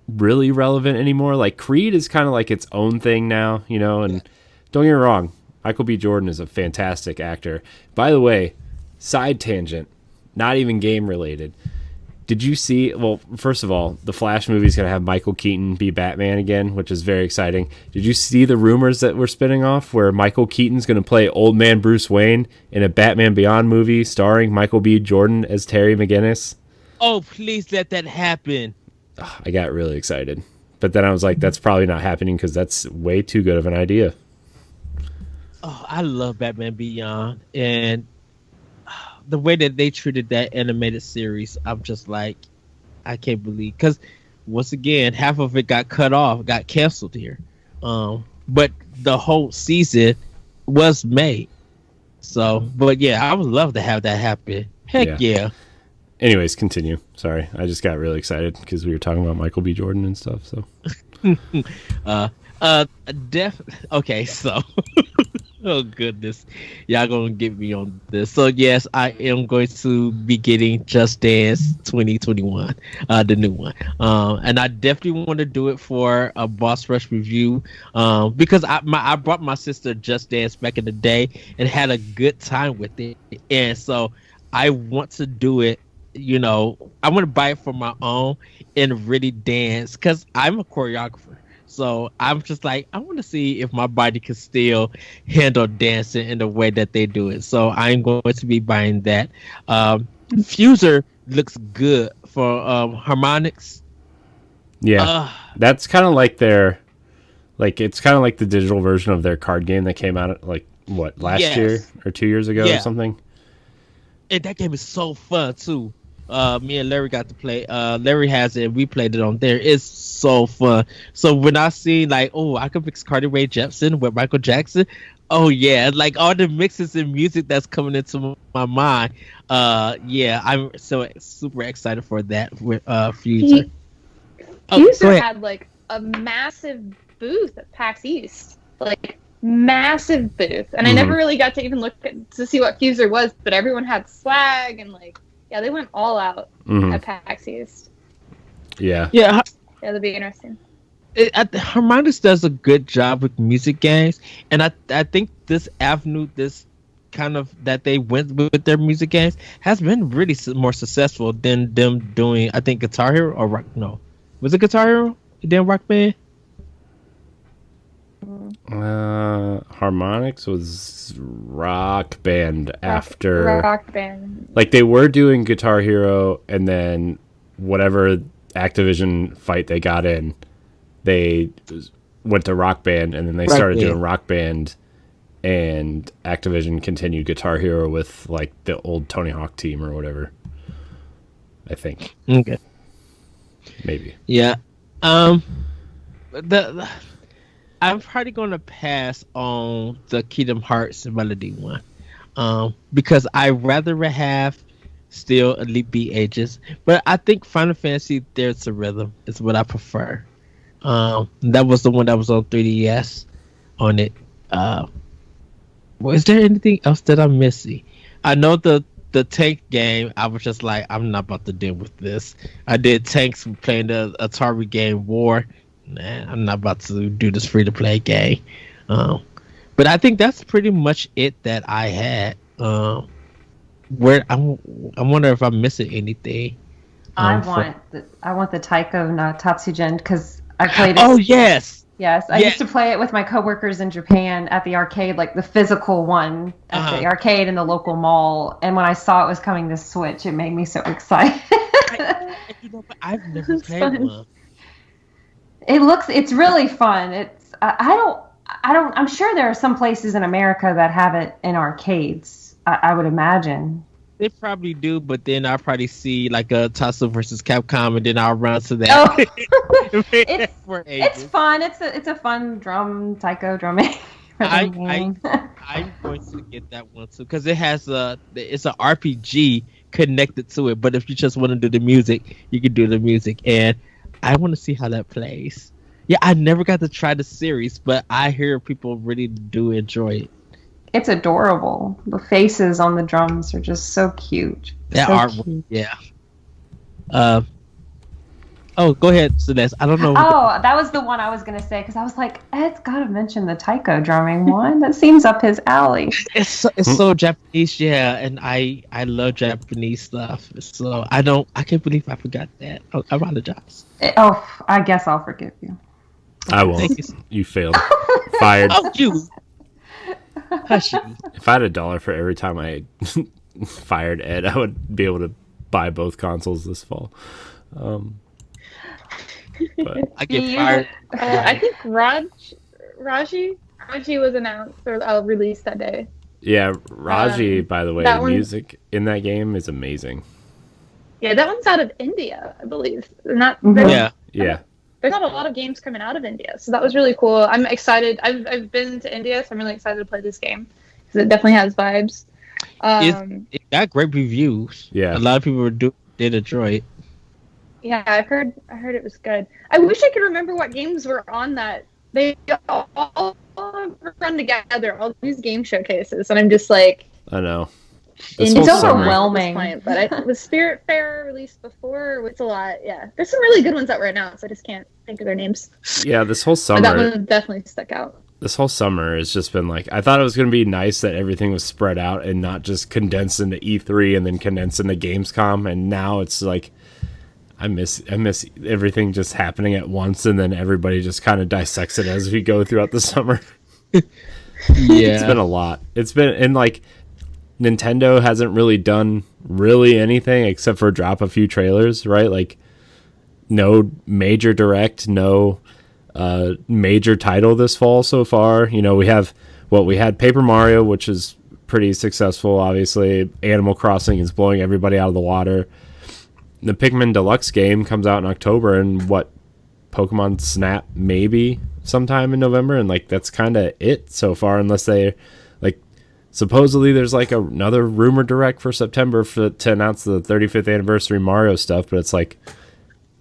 Speaker 1: really relevant anymore? Like Creed is kind of like its own thing now, and don't get me wrong, Michael B. Jordan is a fantastic actor. By the way, side tangent, not even game related. Did you see, well, first of all, the Flash movie is going to have Michael Keaton be Batman again, which is very exciting. Did you see the rumors that we're spinning off where Michael Keaton's going to play old man Bruce Wayne in a Batman Beyond movie starring Michael B. Jordan as Terry McGinnis?
Speaker 2: Oh, please let that happen.
Speaker 1: I got really excited. But then I was like, that's probably not happening because that's way too good of an idea.
Speaker 2: Oh, I love Batman Beyond. And the way that they treated that animated series, I'm just like, I can't believe. Because, once again, half of it got cut off, got canceled here. But the whole season was made. So, but yeah, I would love to have that happen. Heck yeah.
Speaker 1: Anyways, continue. Sorry, I just got really excited because we were talking about Michael B. Jordan and stuff. So,
Speaker 2: okay, so oh goodness, y'all gonna get me on this. So yes, I am going to be getting Just Dance 2021, the new one, and I definitely want to do it for a Boss Rush review, because I brought my sister Just Dance back in the day and had a good time with it, and so I want to do it. I want to buy it for my own and really dance because I'm a choreographer. So I'm just like, I want to see if my body can still handle dancing in the way that they do it. So I'm going to be buying that. Fuser looks good for harmonics.
Speaker 1: Yeah, that's kind of like it's kind of like the digital version of their card game that came out last year or 2 years ago or something.
Speaker 2: And that game is so fun too. Me and Larry got to play. Larry has it, and we played it on there. It's so fun. So when I see I could mix Cardi Rae Jepsen with Michael Jackson. Oh yeah, like all the mixes and music that's coming into my mind. I'm so super excited for that with Fuser.
Speaker 4: Fuser had a massive booth at PAX East, massive booth, and I never really got to even look to see what Fuser was, but everyone had swag and they went all out at PAX East.
Speaker 2: Yeah,
Speaker 4: that'd be interesting.
Speaker 2: Harmonix does a good job with music games, and I think this avenue, this kind of that they went with their music games, has been really more successful than them doing. I think Guitar Hero or Rock. No, was it Guitar Hero? Then Rock Band.
Speaker 1: Harmonix was Rock Band after
Speaker 4: Rock Band.
Speaker 1: They were doing Guitar Hero, and then whatever Activision fight they got in, they went to Rock Band, and then they started doing Rock Band, and Activision continued Guitar Hero with like the old Tony Hawk team or whatever. I think.
Speaker 2: Okay.
Speaker 1: Maybe.
Speaker 2: Yeah. I'm probably gonna pass on the Kingdom Hearts Melody one. Because I rather have still Elite Beat Ages, but I think Final Fantasy There's a Rhythm is what I prefer. That was the one that was on 3DS on it. Was there anything else that I'm missing? I know the tank game, I was just like, I'm not about to deal with this. I did tanks playing the Atari game War. Nah, I'm not about to do this free to play game. But I think that's pretty much it that I had. Where I wonder if I'm missing anything.
Speaker 3: I want the Taiko no Tatsujin because I played it.
Speaker 2: Oh yes.
Speaker 3: Yes, I used to play it with my coworkers in Japan at the arcade, like the physical one at the arcade in the local mall. And when I saw it was coming to Switch, it made me so excited.
Speaker 2: I've never played one.
Speaker 3: It's really fun. I'm sure there are some places in America that have it in arcades. I would imagine.
Speaker 2: They probably do, but then I'll probably see like a Tatsu versus Capcom, and then I'll run to that.
Speaker 3: Oh. It's fun. It's a fun taiko drumming.
Speaker 2: I'm going to get that one too because it's an RPG connected to it. But if you just want to do the music, you can do the music, and I want to see how that plays. Yeah, I never got to try the series, but I hear people really do enjoy it.
Speaker 3: It's adorable. The faces on the drums are just so cute.
Speaker 2: That artwork, yeah. Go ahead, Celeste. I don't know.
Speaker 3: That was the one I was going to say because I was like, Ed's got to mention the taiko drumming one. That seems up his alley.
Speaker 2: It's so Japanese, yeah, and I love Japanese stuff. So I can't believe I forgot that. I apologize.
Speaker 3: I guess I'll forgive you.
Speaker 1: I won't. You failed. Fired.
Speaker 2: Oh, you. Hush you.
Speaker 1: If I had $1 for every time I fired Ed, I would be able to buy both consoles this fall. But
Speaker 2: I get fired.
Speaker 4: I think Raji was announced or released that day.
Speaker 1: Yeah, Raji, by the way, the music in that game is amazing.
Speaker 4: Yeah, that one's out of India, I believe.
Speaker 1: Yeah.
Speaker 4: There's not a lot of games coming out of India, so that was really cool. I'm excited. I've been to India, so I'm really excited to play this game because it definitely has vibes.
Speaker 2: It got great reviews.
Speaker 1: Yeah,
Speaker 2: a lot of people did enjoy it.
Speaker 4: Yeah, I heard it was good. I wish I could remember what games were on that. They all run together, all these game showcases, and I'm just like,
Speaker 1: I know.
Speaker 3: It's overwhelming.
Speaker 4: But was Spirit Fair released before? It's a lot. Yeah, there's some really good ones out right now, so I just can't think of their names.
Speaker 1: Yeah, this whole summer.
Speaker 4: But that one definitely stuck out.
Speaker 1: This whole summer has just been like, I thought it was going to be nice that everything was spread out and not just condensed into E3 and then condensed into Gamescom, and now it's like, I miss everything just happening at once, and then everybody just kind of dissects it as we go throughout the summer.
Speaker 2: Yeah,
Speaker 1: it's been a lot. It's been, and like, Nintendo hasn't really done anything except for drop a few trailers, right? Like, no major direct, no major title this fall so far. You know, we had Paper Mario, which is pretty successful, obviously. Animal Crossing is blowing everybody out of the water. The Pikmin Deluxe game comes out in October, and Pokemon Snap maybe sometime in November, and like that's kind of it so far, unless they like supposedly there's like another rumor direct for September to announce the 35th anniversary Mario stuff, but it's like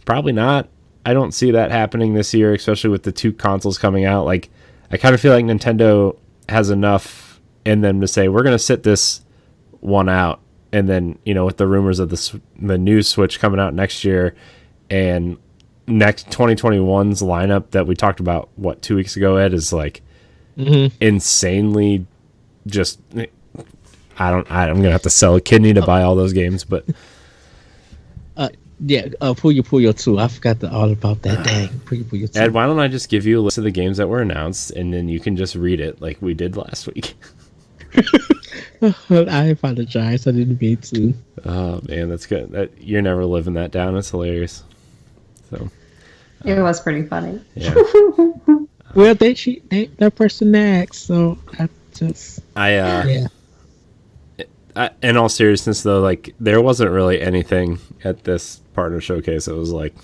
Speaker 1: probably not. I don't see that happening this year, especially with the two consoles coming out. Like, I kind of feel like Nintendo has enough in them to say we're going to sit this one out. And then, you know, with the rumors of the new Switch coming out next year and next 2021's lineup that we talked about, 2 weeks ago, Ed, is like insanely just, I'm going to have to sell a kidney to buy all those games, but.
Speaker 2: Puyo 2. I forgot all about that. Dang, Puyo 2.
Speaker 1: Ed, why don't I just give you a list of the games that were announced and then you can just read it like we did last week.
Speaker 2: I apologize. I didn't mean to.
Speaker 1: Oh man, that's good. You're never living that down. It's hilarious. So
Speaker 3: It was pretty funny.
Speaker 1: yeah.
Speaker 2: Well, that person next, so I just yeah.
Speaker 1: In all seriousness, though, like there wasn't really anything at this partner showcase. It was like,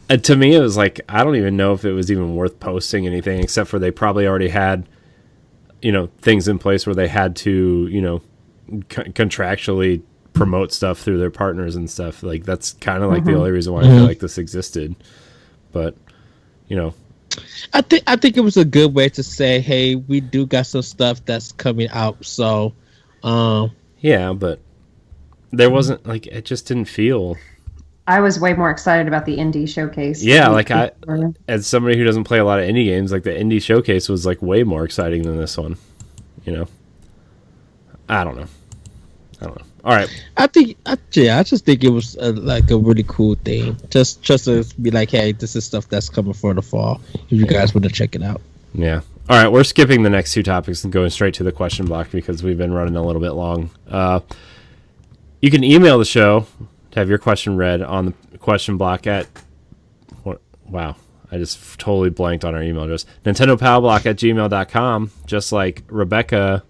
Speaker 1: to me, it was like I don't even know if it was even worth posting anything, except for they probably already had, things in place where they had to, contractually promote stuff through their partners and stuff. Like that's kind of like the only reason why I feel like this existed. But,
Speaker 2: I think it was a good way to say, hey, we do got some stuff that's coming out. So,
Speaker 1: yeah, but there wasn't like it just didn't feel.
Speaker 3: I was way more excited about the indie showcase.
Speaker 1: Yeah, like as somebody who doesn't play a lot of indie games, like the indie showcase was like way more exciting than this one. I don't know. All right.
Speaker 2: I just think it was like a really cool thing. Just to be like, hey, this is stuff that's coming for the fall. If you guys want to check it out.
Speaker 1: Yeah. All right. We're skipping the next two topics and going straight to the question block because we've been running a little bit long. You can email the show to have your question read on the question block at wow. I just totally blanked on our email address. NintendoPowBlock@gmail.com, just like Rebecca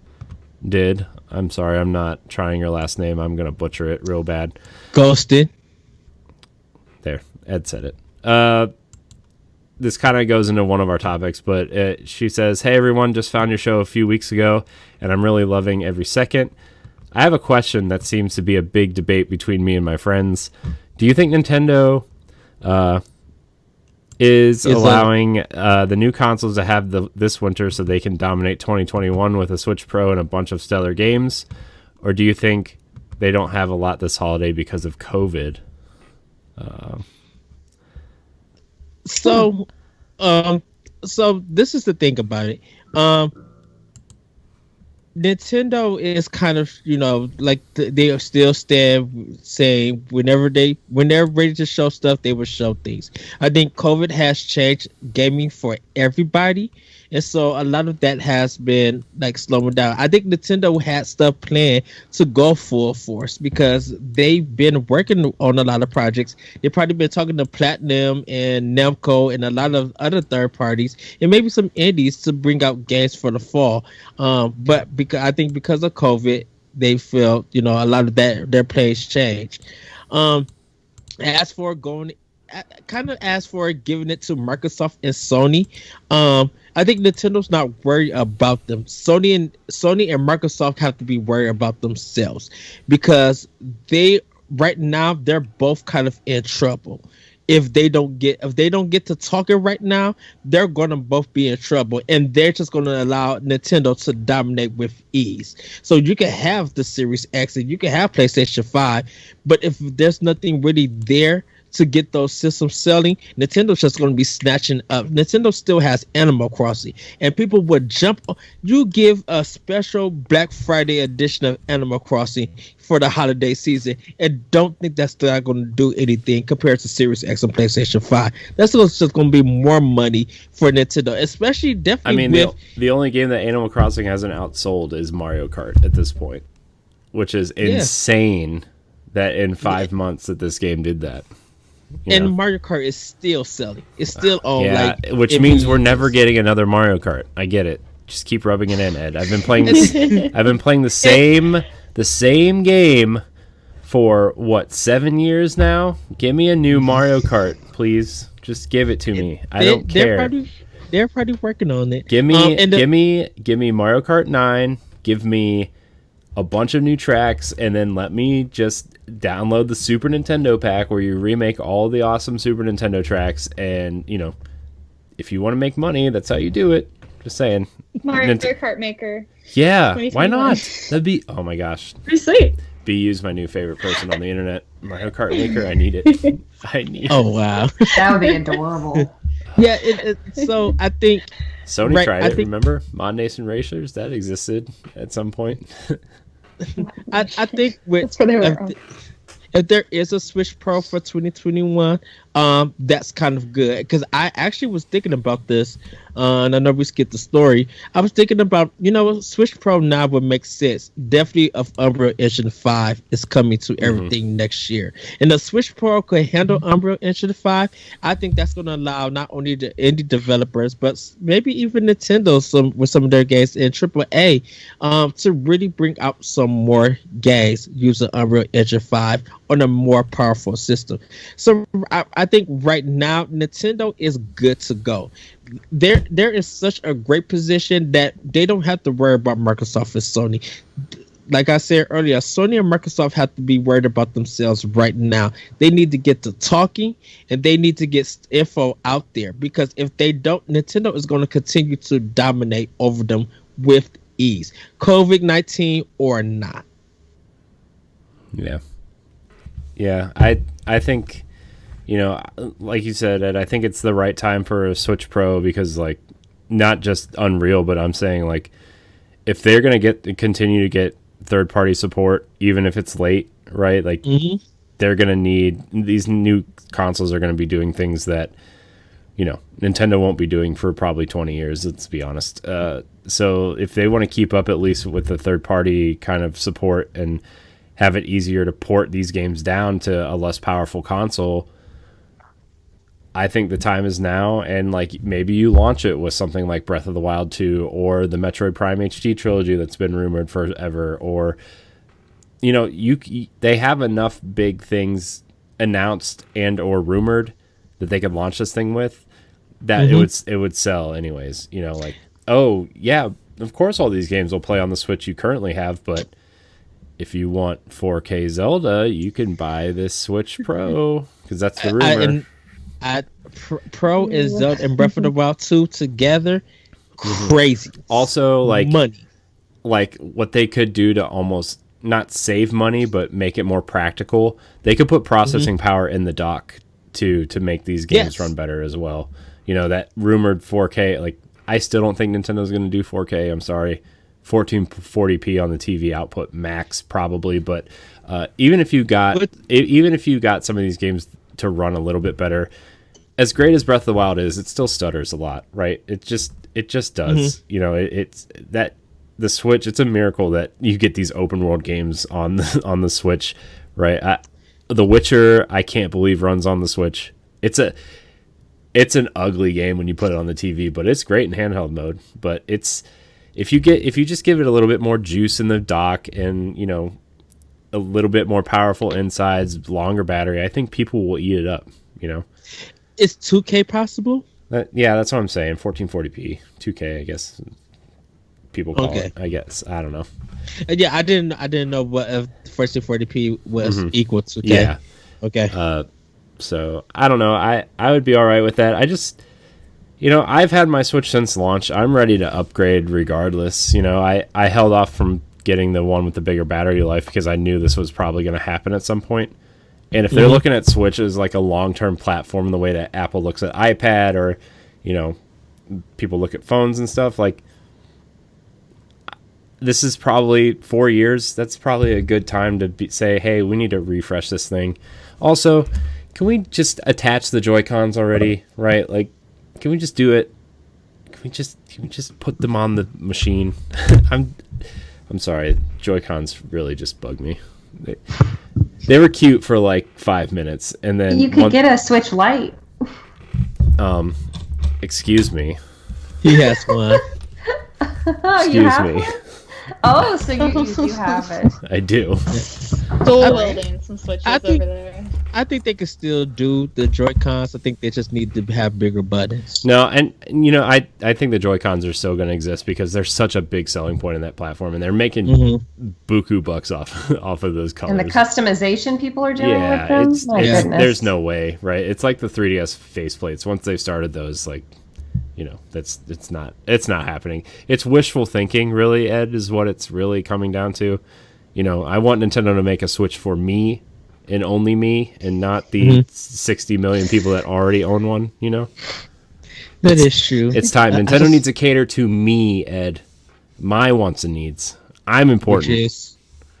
Speaker 1: did. I'm sorry, I'm not trying your last name. I'm going to butcher it real bad.
Speaker 2: Ghosted.
Speaker 1: There, Ed said it. This kind of goes into one of our topics, but she says, hey, everyone, just found your show a few weeks ago, and I'm really loving every second. I have a question that seems to be a big debate between me and my friends. Do you think Nintendo is allowing the new consoles to have this winter so they can dominate 2021 with a Switch Pro and a bunch of stellar games? Or do you think they don't have a lot this holiday because of COVID?
Speaker 2: So this is the thing about it. Nintendo is kind of, like they are still saying whenever they're ready to show stuff, they will show things. I think COVID has changed gaming for everybody, and so a lot of that has been like slowing down. I think Nintendo had stuff planned to go full force because they've been working on a lot of projects. They've probably been talking to Platinum and Namco and a lot of other third parties and maybe some indies to bring out games for the fall. But because of COVID, they feel a lot of their plans changed. As for giving it to Microsoft and Sony, I think Nintendo's not worried about them. Sony and Microsoft have to be worried about themselves because right now they're both kind of in trouble. If they don't get to talking right now, they're gonna both be in trouble, and they're just gonna allow Nintendo to dominate with ease. So you can have the Series X and you can have PlayStation 5, but if there's nothing really there to get those systems selling, Nintendo's just going to be snatching up. Nintendo still has Animal Crossing, and people would jump. You give a special Black Friday edition of Animal Crossing for the holiday season, and don't think that's not going to do anything compared to Series X and PlayStation 5. That's just going to be more money for Nintendo, especially definitely.
Speaker 1: I mean, the only game that Animal Crossing hasn't outsold is Mario Kart at this point, which is insane. That in 5 months that this game did that.
Speaker 2: And Mario Kart is still selling. It's still on
Speaker 1: which means we're never getting another Mario Kart. I get it. Just keep rubbing it in, Ed. I've been playing this. I've been playing the same game for 7 years now. Give me a new Mario Kart, please. Just give it to me. I don't care.
Speaker 2: They're probably working on it.
Speaker 1: Give me Mario Kart 9. Give me a bunch of new tracks, and then let me just download the Super Nintendo pack where you remake all the awesome Super Nintendo tracks. And if you want to make money, that's how you do it. Just saying.
Speaker 4: Mario Kart Maker.
Speaker 1: Yeah, why not? That'd be, oh my gosh,
Speaker 4: pretty sweet.
Speaker 1: BeeYoo's my new favorite person on the internet. Mario Kart Maker, I need it. I need it.
Speaker 2: Oh wow,
Speaker 3: that would be adorable.
Speaker 2: Yeah, so I think
Speaker 1: Sony tried it. Remember Mod Nation Racers? That existed at some point.
Speaker 2: I think if there is a Switch Pro for 2021, that's kind of good because I actually was thinking about this, and I know we skipped the story. I was thinking about, Switch Pro now would make sense. Definitely, of Unreal Engine 5 is coming to everything next year, and the Switch Pro could handle Unreal Engine 5. I think that's going to allow not only the indie developers, but maybe even Nintendo with some of their games in AAA, to really bring out some more games using Unreal Engine 5 on a more powerful system. So I think right now Nintendo is good to go. There is such a great position that they don't have to worry about Microsoft and Sony. Like I said earlier, Sony and Microsoft have to be worried about themselves right now. They need to get to talking, and they need to get info out there, because if they don't, Nintendo is going to continue to dominate over them with ease, COVID-19 or not.
Speaker 1: Yeah, I think, like you said, Ed, I think it's the right time for a Switch Pro, because, like, not just Unreal, but I'm saying, like, if they're going to continue to get third-party support, even if it's late, right? Like, they're going to need, these new consoles are going to be doing things that, Nintendo won't be doing for probably 20 years, let's be honest. So if they want to keep up at least with the third-party kind of support and have it easier to port these games down to a less powerful console, I think the time is now. And, like, maybe you launch it with something like Breath of the Wild 2 or the Metroid Prime HD trilogy that's been rumored forever, or they have enough big things announced and or rumored that they could launch this thing with, that it would sell anyways. Like, oh yeah, of course all these games will play on the Switch you currently have, but if you want 4K Zelda, you can buy this Switch Pro, because that's the rumor.
Speaker 2: Pro is Zelda and Breath of the Wild 2 together, crazy.
Speaker 1: Also, like,
Speaker 2: money.
Speaker 1: Like, what they could do to almost not save money, but make it more practical, they could put processing power in the dock to make these games run better as well. That rumored 4K, like, I still don't think Nintendo's going to do 4K. I'm sorry. 1440p on the TV output max probably, but even if you got some of these games to run a little bit better, as great as Breath of the Wild is, it still stutters a lot, right? It just does. It's that the Switch. It's a miracle that you get these open world games on the Switch, right? The Witcher, I can't believe runs on the Switch. It's an ugly game when you put it on the TV, but it's great in handheld mode. But if you just give it a little bit more juice in the dock and, a little bit more powerful insides, longer battery, I think people will eat it up,
Speaker 2: Is 2K possible?
Speaker 1: Yeah, that's what I'm saying. 1440p, 2K, I guess people call it. I guess, I don't know.
Speaker 2: Yeah, I didn't know what if 1440p was equal to 2K.
Speaker 1: Yeah.
Speaker 2: Okay.
Speaker 1: So I don't know. I would be all right with that. I just, I've had my Switch since launch. I'm ready to upgrade regardless. I held off from getting the one with the bigger battery life because I knew this was probably going to happen at some point. And if they're looking at Switch as like a long-term platform in the way that Apple looks at iPad, or, people look at phones and stuff, like, this is probably 4 years. That's probably a good time to say, hey, we need to refresh this thing. Also, can we just attach the Joy-Cons already, right? Like, can we just do it? Can we just put them on the machine? I'm sorry, Joy-Cons really just bug me. They were cute for like 5 minutes, and then
Speaker 3: you could get a Switch Lite.
Speaker 1: Excuse me.
Speaker 2: He has one.
Speaker 1: Excuse me.
Speaker 3: Oh, so you have it.
Speaker 1: I do.
Speaker 4: Dual wielding some Switches over there.
Speaker 2: I think they can still do the Joy-Cons. I think they just need to have bigger buttons.
Speaker 1: No, and I think the Joy-Cons are still going to exist because they're such a big selling point in that platform, and they're making buku bucks off of those colors.
Speaker 3: And the customization people are doing with them.
Speaker 1: There's no way, right? It's like the 3DS faceplates. Once they've started those, like, it's not happening. It's wishful thinking, really, Ed, is what it's really coming down to. I want Nintendo to make a Switch for me and only me, and not the 60 million people that already own one.
Speaker 2: That is true.
Speaker 1: It's time. Nintendo needs to cater to me, Ed. My wants and needs. I'm important.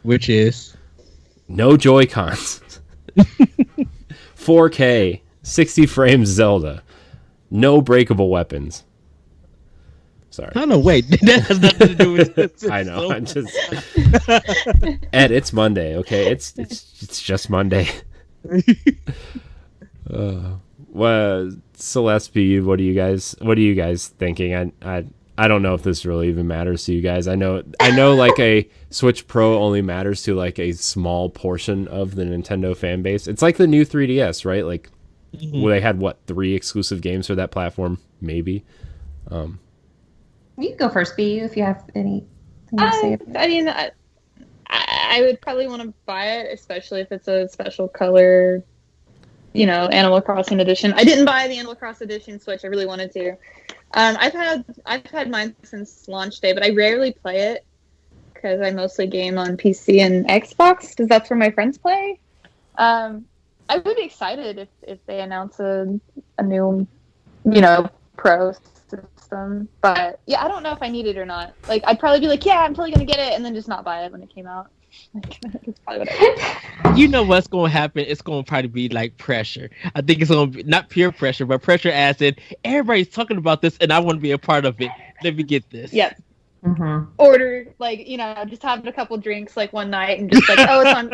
Speaker 2: Which is
Speaker 1: no Joy-Cons. 4K. 60 frames Zelda. No breakable weapons. Sorry.
Speaker 2: No, wait. That has nothing to do with this.
Speaker 1: I know. I'm just Ed, it's Monday, okay? It's just Monday. Well, Celeste, BeeYoo, what are you guys thinking? I don't know if this really even matters to you guys. I know like a Switch Pro only matters to like a small portion of the Nintendo fan base. It's like the new 3DS, right? Like where they had 3 exclusive games for that platform, maybe.
Speaker 3: You can go first, BeeYoo, if you have anything to say.
Speaker 4: I mean, I would probably want to buy it, especially if it's a special color, Animal Crossing edition. I didn't buy the Animal Crossing edition Switch. I really wanted to. I've had mine since launch day, but I rarely play it because I mostly game on PC and Xbox because that's where my friends play. I would be excited if they announce a new, Pro system. But yeah, I don't know if I need it or not. Like, I'd probably be like, yeah, I'm totally gonna get it, and then just not buy it when it came out. Like, that's probably what I would.
Speaker 2: You know what's going to happen? It's going to probably be like pressure. I think it's going to be not peer pressure, but pressure as in everybody's talking about this and I want to be a part of it. Let me get this.
Speaker 4: Yeah.
Speaker 3: Mm-hmm.
Speaker 4: Order, like, just having a couple drinks like one night and just like, oh, it's on.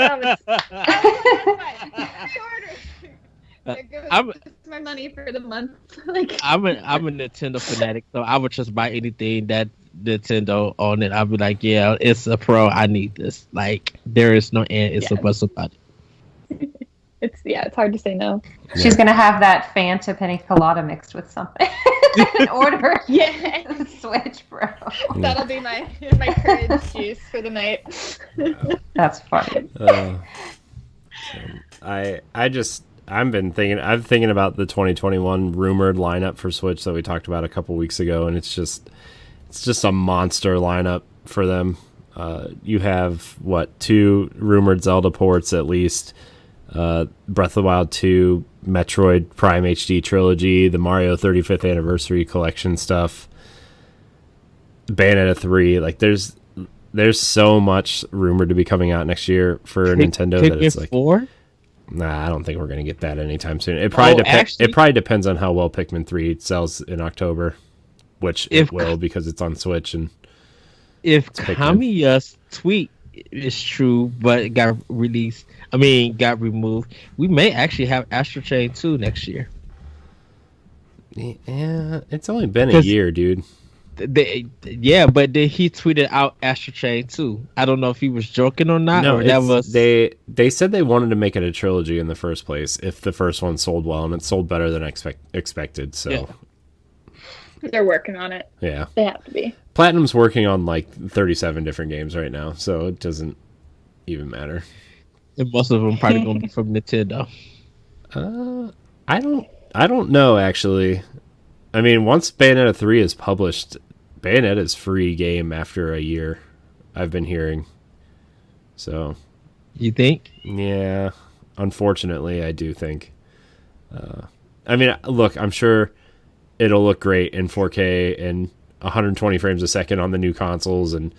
Speaker 4: It's my money for the month. Like,
Speaker 2: I'm a Nintendo fanatic, so I would just buy anything that Nintendo on it. I'll be like, yeah, it's a Pro. I need this. Like, there is no end. It's a bus about it.
Speaker 4: It's hard to say no.
Speaker 3: She's gonna have that Fanta pina colada mixed with something. And order
Speaker 4: the
Speaker 3: Switch Pro.
Speaker 4: That'll be my courage juice for the night.
Speaker 3: That's funny.
Speaker 1: I'm thinking about the 2021 rumored lineup for Switch that we talked about a couple weeks ago, and it's just a monster lineup for them. You have 2 rumored Zelda ports at least, Breath of the Wild 2, Metroid Prime HD trilogy, the Mario 35th anniversary collection stuff, Bayonetta 3. Like, there's so much rumored to be coming out next year for Nintendo that it's like
Speaker 2: 4?
Speaker 1: Nah, I don't think we're gonna get that anytime soon. It probably depends on how well Pikmin 3 sells in October, which it will because it's on Switch. And
Speaker 2: if Kamiya's tweet is true, but it got removed, we may actually have Astral Chain 2 next year.
Speaker 1: Yeah, it's only been a year, dude.
Speaker 2: But he tweeted out Astral Chain 2. I don't know if he was joking or not.
Speaker 1: No,
Speaker 2: or
Speaker 1: they said they wanted to make it a trilogy in the first place if the first one sold well, and it sold better than expected. So
Speaker 4: they're working on it.
Speaker 1: Yeah,
Speaker 4: they have to be.
Speaker 1: Platinum's working on like 37 different games right now, so it doesn't even matter.
Speaker 2: And most of them probably going to be from Nintendo.
Speaker 1: I don't know actually. I mean, once Bayonetta 3 is published, Bayonetta's free game after a year, I've been hearing. So,
Speaker 2: you think?
Speaker 1: Yeah, unfortunately, I do think. I mean, look, I'm sure it'll look great in 4K and 120 frames a second on the new consoles, and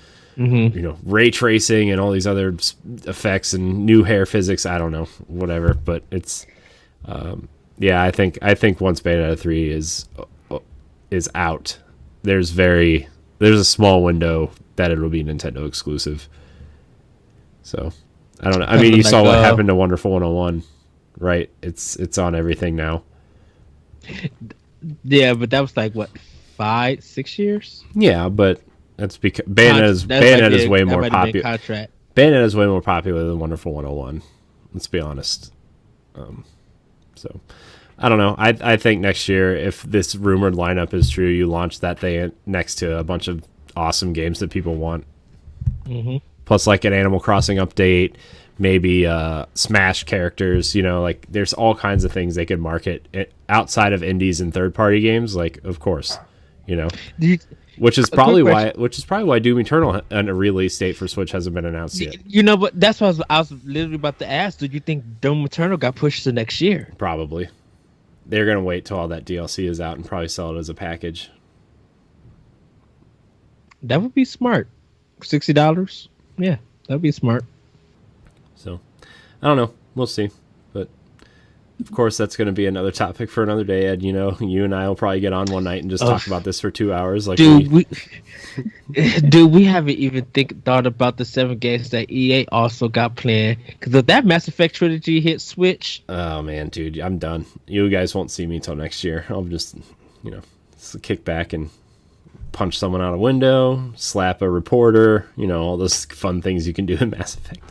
Speaker 1: ray tracing and all these other effects and new hair physics. I don't know, whatever. But it's, I think once Bayonetta 3 is out, there's a small window that it'll be Nintendo exclusive. So I don't know. I mean, you saw what happened to Wonderful 101, right? It's on everything now.
Speaker 2: Yeah, but that was like what, 5-6 years?
Speaker 1: Yeah, but that's because Bayonetta is way more popular. Bayonetta is way more popular than Wonderful 101. Let's be honest. So I don't know. I think next year, if this rumored lineup is true, you launch that thing next to a bunch of awesome games that people want.
Speaker 2: Mm-hmm.
Speaker 1: Plus, like an Animal Crossing update, maybe Smash characters. Like there's all kinds of things they could market outside of indies and third-party games. Like, of course, which is probably why Doom Eternal and a release date for Switch hasn't been announced yet.
Speaker 2: But that's what I was literally about to ask. Do you think Doom Eternal got pushed to next year?
Speaker 1: Probably. They're going to wait till all that DLC is out and probably sell it as a package.
Speaker 2: That would be smart. $60? Yeah, that would be smart.
Speaker 1: So, I don't know. We'll see. But of course, that's going to be another topic for another day, Ed. You know, you and I will probably get on one night and just talk about this for 2 hours. Like,
Speaker 2: dude, we haven't even thought about the 7 games that EA also got planned. Because if that Mass Effect trilogy hit Switch,
Speaker 1: oh man, dude, I'm done. You guys won't see me until next year. I'll just, kick back and punch someone out a window, slap a reporter, all those fun things you can do in Mass Effect.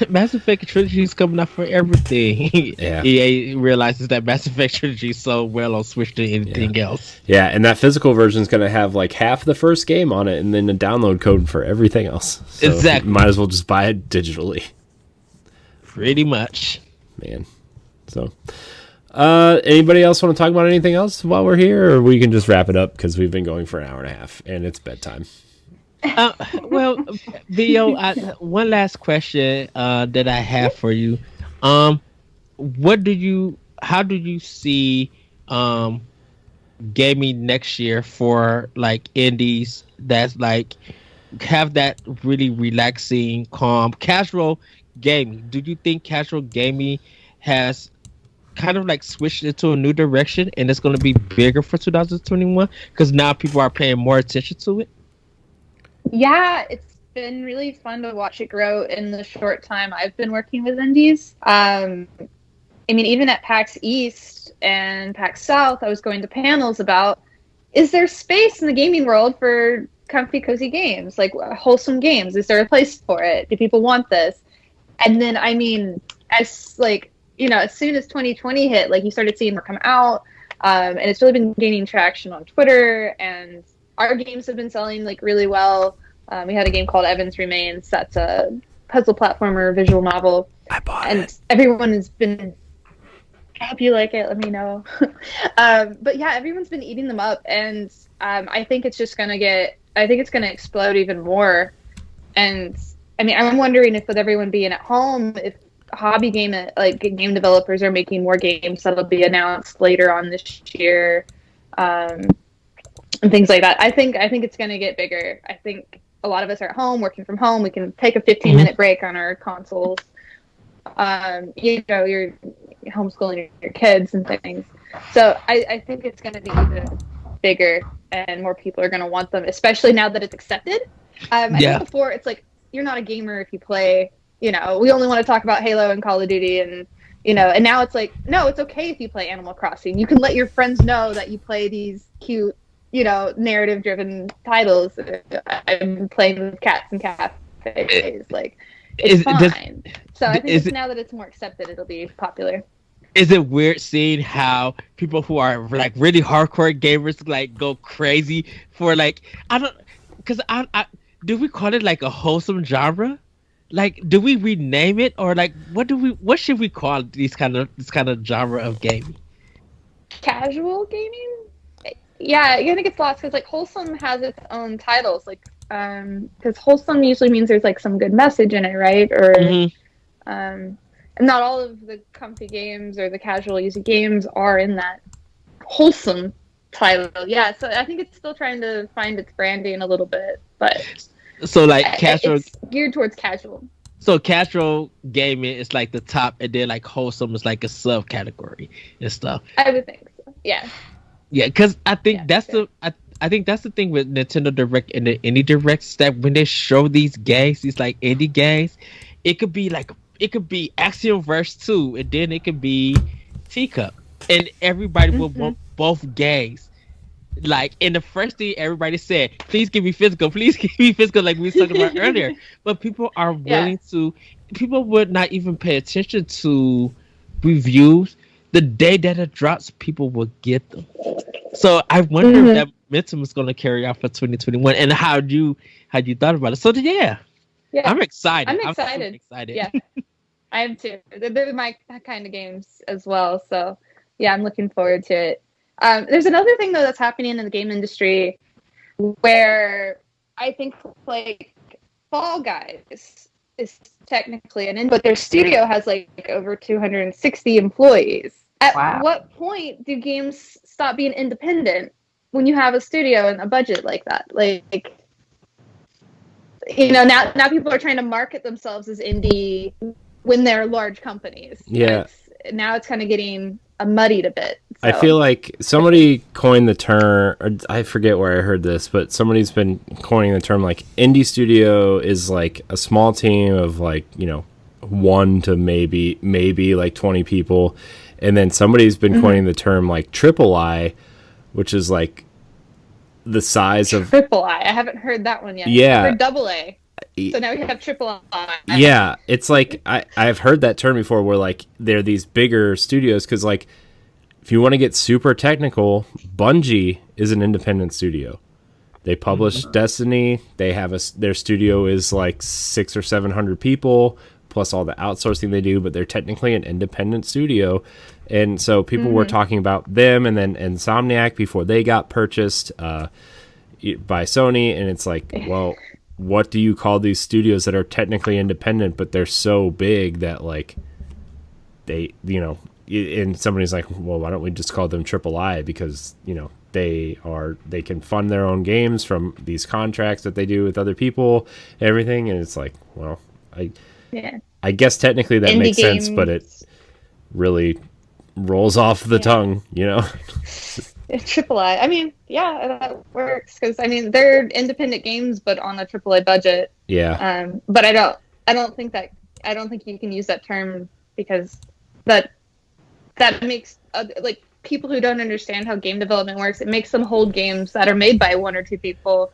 Speaker 2: Mass Effect trilogy is coming out for everything.
Speaker 1: Yeah.
Speaker 2: EA realizes that Mass Effect trilogy is so well on Switch than anything else.
Speaker 1: Yeah, and that physical version is going to have like half the first game on it and then a download code for everything else. So
Speaker 2: exactly.
Speaker 1: Might as well just buy it digitally.
Speaker 2: Pretty much.
Speaker 1: Man. So, anybody else want to talk about anything else while we're here? Or we can just wrap it up because we've been going for an hour and a half and it's bedtime.
Speaker 2: Well, BeeYoo, one last question that I have for you. How do you see gaming next year for like indies that's like have that really relaxing, calm, casual gaming? Do you think casual gaming has kind of like switched into a new direction and it's going to be bigger for 2021 because now people are paying more attention to it?
Speaker 4: Yeah, it's been really fun to watch it grow in the short time I've been working with indies. I mean, even at PAX East and PAX South, I was going to panels about, is there space in the gaming world for comfy, cozy games, like wholesome games? Is there a place for it? Do people want this? And then, I mean, as soon as 2020 hit, like you started seeing more come out, and it's really been gaining traction on Twitter, and our games have been selling like really well. We had a game called Evans Remains. That's a puzzle platformer, visual novel.
Speaker 1: I bought
Speaker 4: and
Speaker 1: it.
Speaker 4: Everyone has been. I hope you like it. Let me know. But yeah, everyone's been eating them up, and I think it's just gonna explode even more. And I mean, I'm wondering if with everyone being at home, if hobby game developers are making more games that'll be announced later on this year. And things like that. I think it's going to get bigger. I think a lot of us are at home, working from home. We can take a 15-minute break on our consoles. You're homeschooling your kids and things. So I think it's going to be even bigger, and more people are going to want them, especially now that it's accepted. I think before it's like, you're not a gamer if you play, we only want to talk about Halo and Call of Duty and now it's like, no, it's okay if you play Animal Crossing. You can let your friends know that you play these cute, narrative-driven titles. I'm playing with cats and cafes. Like, it's fine. So I think now that it's more accepted, it'll be popular.
Speaker 2: Is it weird seeing how people who are like really hardcore gamers like go crazy for like, do we call it like a wholesome genre? Like, do we rename it, or like what should we call this kind of genre of gaming?
Speaker 4: Casual gaming? Yeah, I think it's lost because like wholesome has its own titles, like because wholesome usually means there's like some good message in it, right? Or and not all of the comfy games or the casual easy games are in that wholesome title. Yeah, so I think it's still trying to find its branding a little bit, but
Speaker 2: so like casual,
Speaker 4: it's geared towards casual.
Speaker 2: So casual gaming is like the top, and then like wholesome is like a subcategory and stuff.
Speaker 4: I would think so. Yeah.
Speaker 2: Yeah, because I think I think that's the thing with Nintendo Direct and the indie directs, that when they show these games, these like indie games, it could be Axiom Verse 2, and then it could be Teacup, and everybody will want both games. Like, in the first thing everybody said, please give me physical, like we was talking about earlier. But people are willing to, people would not even pay attention to reviews. The day that it drops, people will get them. So I wonder if that momentum is going to carry out for 2021, and how you thought about it. So yeah, I'm excited.
Speaker 4: I'm excited. Yeah, I am too. They're my kind of games as well. So yeah, I'm looking forward to it. There's another thing though that's happening in the game industry where I think like Fall Guys is technically but their studio has like over 260 employees. At what point do games stop being independent when you have a studio and a budget like that? Like, now people are trying to market themselves as indie when they're large companies.
Speaker 1: Yeah.
Speaker 4: now it's kind of getting muddied a bit. So.
Speaker 1: I feel like somebody coined the term, or I forget where I heard this, but somebody's been coining the term like indie studio is like a small team of like, you know, 1 to maybe like 20 people. And then somebody's been coining the term like triple I, which is like the size of
Speaker 4: triple I. I haven't heard that one yet.
Speaker 1: Yeah.
Speaker 4: I've heard double A. So now we have triple I.
Speaker 1: Yeah, it's like I've heard that term before where like they're these bigger studios because like if you want to get super technical, Bungie is an independent studio. They publish Destiny. They have their studio is like 600 or 700 people plus all the outsourcing they do, but they're technically an independent studio. And so people were talking about them and then Insomniac before they got purchased by Sony. And it's like, well, what do you call these studios that are technically independent, but they're so big that like they, you know, and somebody's like, well, why don't we just call them Triple I? Because, you know, they can fund their own games from these contracts that they do with other people, everything. And it's like, well, I guess technically that
Speaker 4: Indie
Speaker 1: makes
Speaker 4: games.
Speaker 1: sense, but it really rolls off the tongue, you know?
Speaker 4: Triple I. I mean, yeah, that works because I mean they're independent games, but on a AAA budget.
Speaker 1: Yeah.
Speaker 4: But I don't think you can use that term because that makes like people who don't understand how game development works. It makes them hold games that are made by 1 or 2 people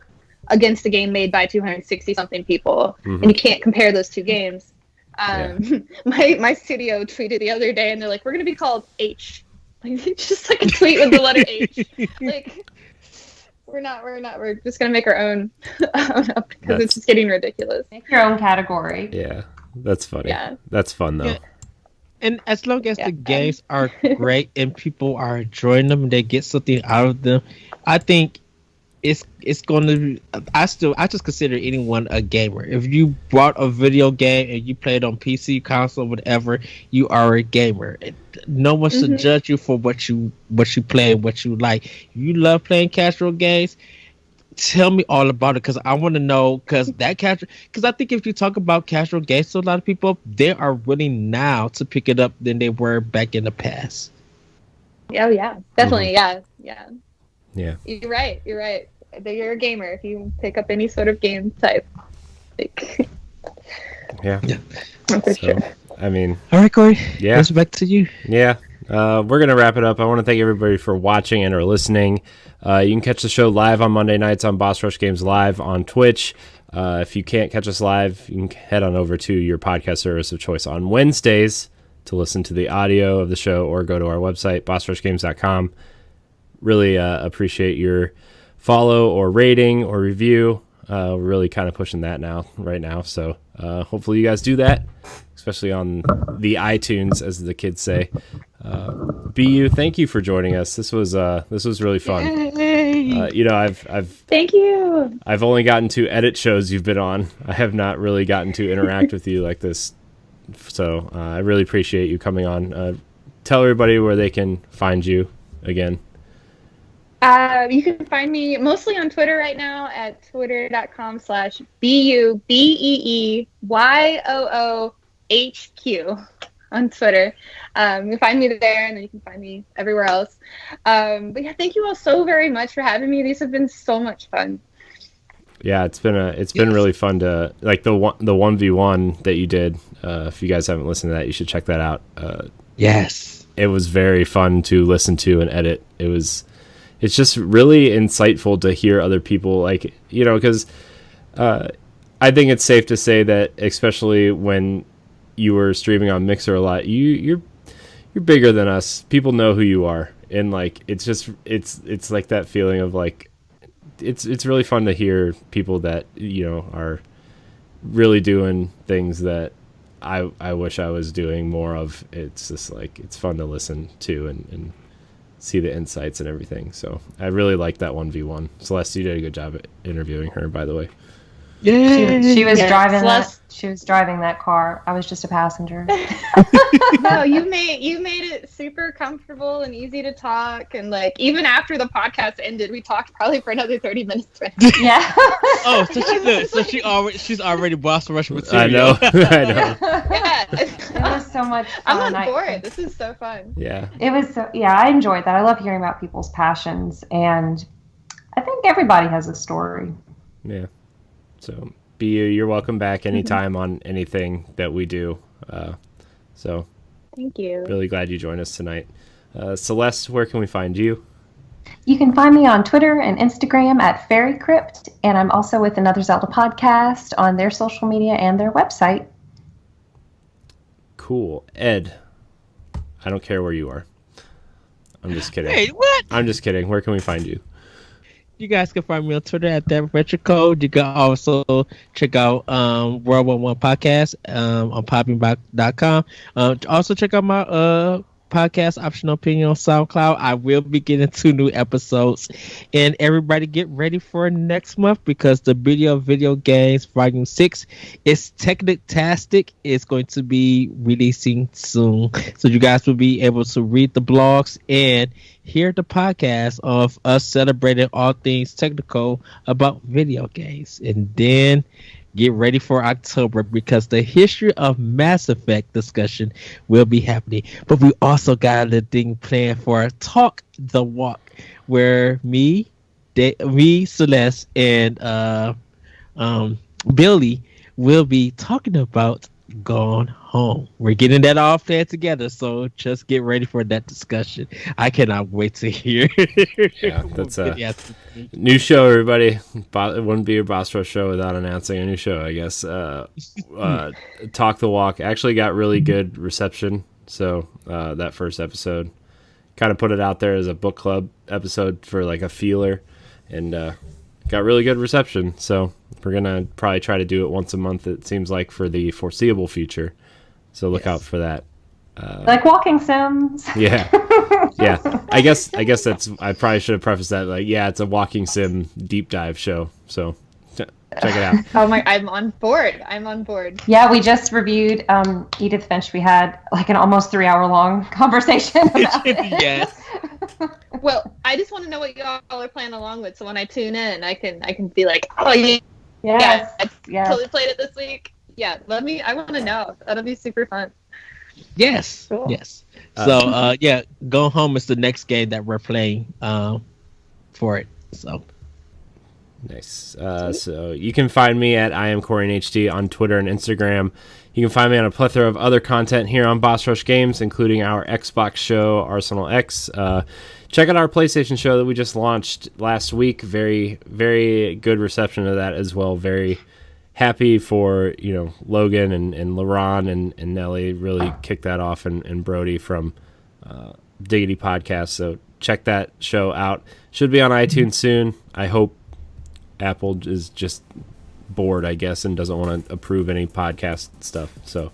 Speaker 4: against a game made by 260 something people, and you can't compare those two games. My studio tweeted the other day, and they're like, "We're going to be called H." Like, just like a tweet with the letter H. Like, we're not. We're just going to make our own up because it's just getting ridiculous.
Speaker 3: Make your own category.
Speaker 1: Yeah, that's funny.
Speaker 4: Yeah.
Speaker 1: That's fun though.
Speaker 2: Yeah. And as long as the games are great and people are enjoying them and they get something out of them, I think it's going to be, I just consider anyone a gamer. If you bought a video game and you played on PC, console, whatever, you are a gamer. No one should judge you for what you play and what you like. If you love playing casual games, tell me all about it because I want to know. Because I think if you talk about casual games to a lot of people, they are willing now to pick it up than they were back in the past.
Speaker 4: Oh yeah, definitely. Yeah. You're right. You're a gamer if you pick up any sort of game type. Like,
Speaker 1: yeah.
Speaker 4: For sure.
Speaker 1: I mean,
Speaker 2: all right, Corey.
Speaker 1: Yeah.
Speaker 2: Let's back to you.
Speaker 1: Yeah. We're going to wrap it up. I want to thank everybody for watching and or listening. You can catch the show live on Monday nights on Boss Rush Games Live on Twitch. If you can't catch us live, you can head on over to your podcast service of choice on Wednesdays to listen to the audio of the show or go to our website, bossrushgames.com. Really appreciate your follow or rating or review. We're really kind of pushing that right now. So hopefully you guys do that, especially on the iTunes, as the kids say. BeeYoo, thank you for joining us. This was really fun. You know, I've
Speaker 4: thank you.
Speaker 1: I've only gotten to edit shows you've been on. I have not really gotten to interact with you like this. So I really appreciate you coming on. Tell everybody where they can find you again.
Speaker 4: You can find me mostly on Twitter right now at twitter.com/BeeYoo, BeeYooHQ on Twitter. You can find me there, and then you can find me everywhere else. But yeah, thank you all so very much for having me. These have been so much fun.
Speaker 1: Yeah, it's been really fun to like the 1v1 that you did. If you guys haven't listened to that, you should check that out.
Speaker 2: Yes,
Speaker 1: it was very fun to listen to and edit. It's just really insightful to hear other people, like, you know, because I think it's safe to say that, especially when you were streaming on Mixer a lot, you're bigger than us. People know who you are, and like it's like that feeling of like it's really fun to hear people that, you know, are really doing things that I wish I was doing more of. It's just like it's fun to listen to and see the insights and everything. So I really like that 1v1. Celeste, you did a good job at interviewing her, by the way.
Speaker 2: Yeah.
Speaker 3: She was driving
Speaker 4: Celeste.
Speaker 3: that. She was driving that car. I was just a passenger.
Speaker 4: No, you made it super comfortable and easy to talk, and like even after the podcast ended, we talked probably for another 30 minutes.
Speaker 3: Yeah.
Speaker 2: Oh, she's already boss rush material.
Speaker 1: I know. I know.
Speaker 4: Yeah,
Speaker 3: It was so much fun.
Speaker 4: I'm on board. This is so fun.
Speaker 1: Yeah.
Speaker 3: It was so, yeah, I enjoyed that. I love hearing about people's passions, and I think everybody has a story.
Speaker 1: Yeah. So, BeeYoo, you're welcome back anytime on anything that we do. So,
Speaker 4: Thank you.
Speaker 1: really glad you joined us tonight. Celeste, where can we find you?
Speaker 3: You can find me on Twitter and Instagram at Fairy Crypt, and I'm also with Another Zelda podcast on their social media and their website.
Speaker 1: Cool. Ed, I don't care where you are. I'm just kidding.
Speaker 2: Wait, what?
Speaker 1: I'm just kidding. Where can we find you?
Speaker 2: You guys can find me on Twitter at @RetroCode. You can also check out World 11 Podcast on poppingback.com. Also check out my podcast Optional Opinion on SoundCloud. I will be getting 2 new episodes, and everybody get ready for next month because the video games volume 6 is Technic-tastic. It's going to be releasing soon, so you guys will be able to read the blogs and hear the podcast of us celebrating all things technical about video games. And then get ready for October because the history of Mass Effect discussion will be happening. But we also got a thing planned for Talk the Walk, where me, Celeste, and Billy will be talking about Gone Home. We're getting that all planned together, so just get ready for that discussion. I cannot wait to hear.
Speaker 1: Yeah, that's a new show, everybody. It wouldn't be your Boss Rush show without announcing a new show, I guess. Talk the Walk actually got really good reception, so that first episode kind of put it out there as a book club episode for like a feeler, and got really good reception, so we're gonna probably try to do it once a month, it seems like, for the foreseeable future, so look out for that.
Speaker 3: Like walking sims.
Speaker 1: Yeah. I guess that's, I probably should have prefaced that, like, yeah, it's a walking sim deep dive show, so check it out.
Speaker 4: Oh my, I'm on board.
Speaker 3: Yeah, we just reviewed Edith Finch. We had like an almost 3-hour long conversation about it.
Speaker 2: Yes.
Speaker 4: Well, I just want to know what y'all are playing along with, so when I tune in, I can be like, oh yeah,
Speaker 3: Yes.
Speaker 4: I totally played it this week. Yeah, I want to know. That'll be super fun.
Speaker 2: Yes.
Speaker 4: Cool.
Speaker 2: Yes. So yeah, Go Home is the next game that we're playing for it. So
Speaker 1: Nice. So you can find me at IamCoreyNHD on Twitter and Instagram. You can find me on a plethora of other content here on Boss Rush Games, including our Xbox show, Arsenal X. Check out our PlayStation show that we just launched last week. Very, very good reception of that as well. Very happy for, Logan and LaRon and Nelly really kicked that off, and Brody from Diggity Podcast. So check that show out. Should be on iTunes soon. I hope Apple is just bored, I guess, and doesn't want to approve any podcast stuff. So,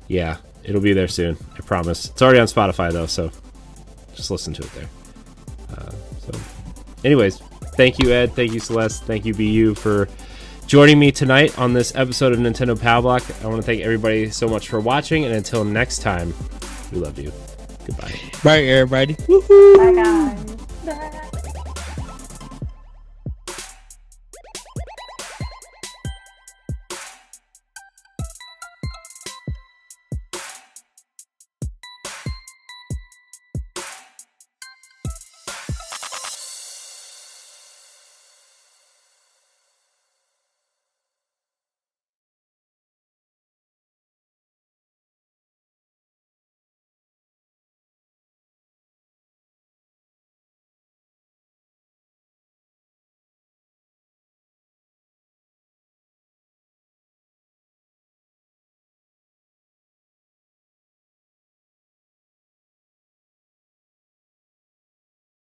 Speaker 1: yeah, it'll be there soon. I promise. It's already on Spotify, though, so just listen to it there. So, anyways, thank you, Ed. Thank you, Celeste. Thank you, BeeYoo, for joining me tonight on this episode of Nintendo Pow Block. I want to thank everybody so much for watching, and until next time, we love you. Goodbye.
Speaker 2: bye, everybody.
Speaker 3: Bye, guys.
Speaker 4: Bye.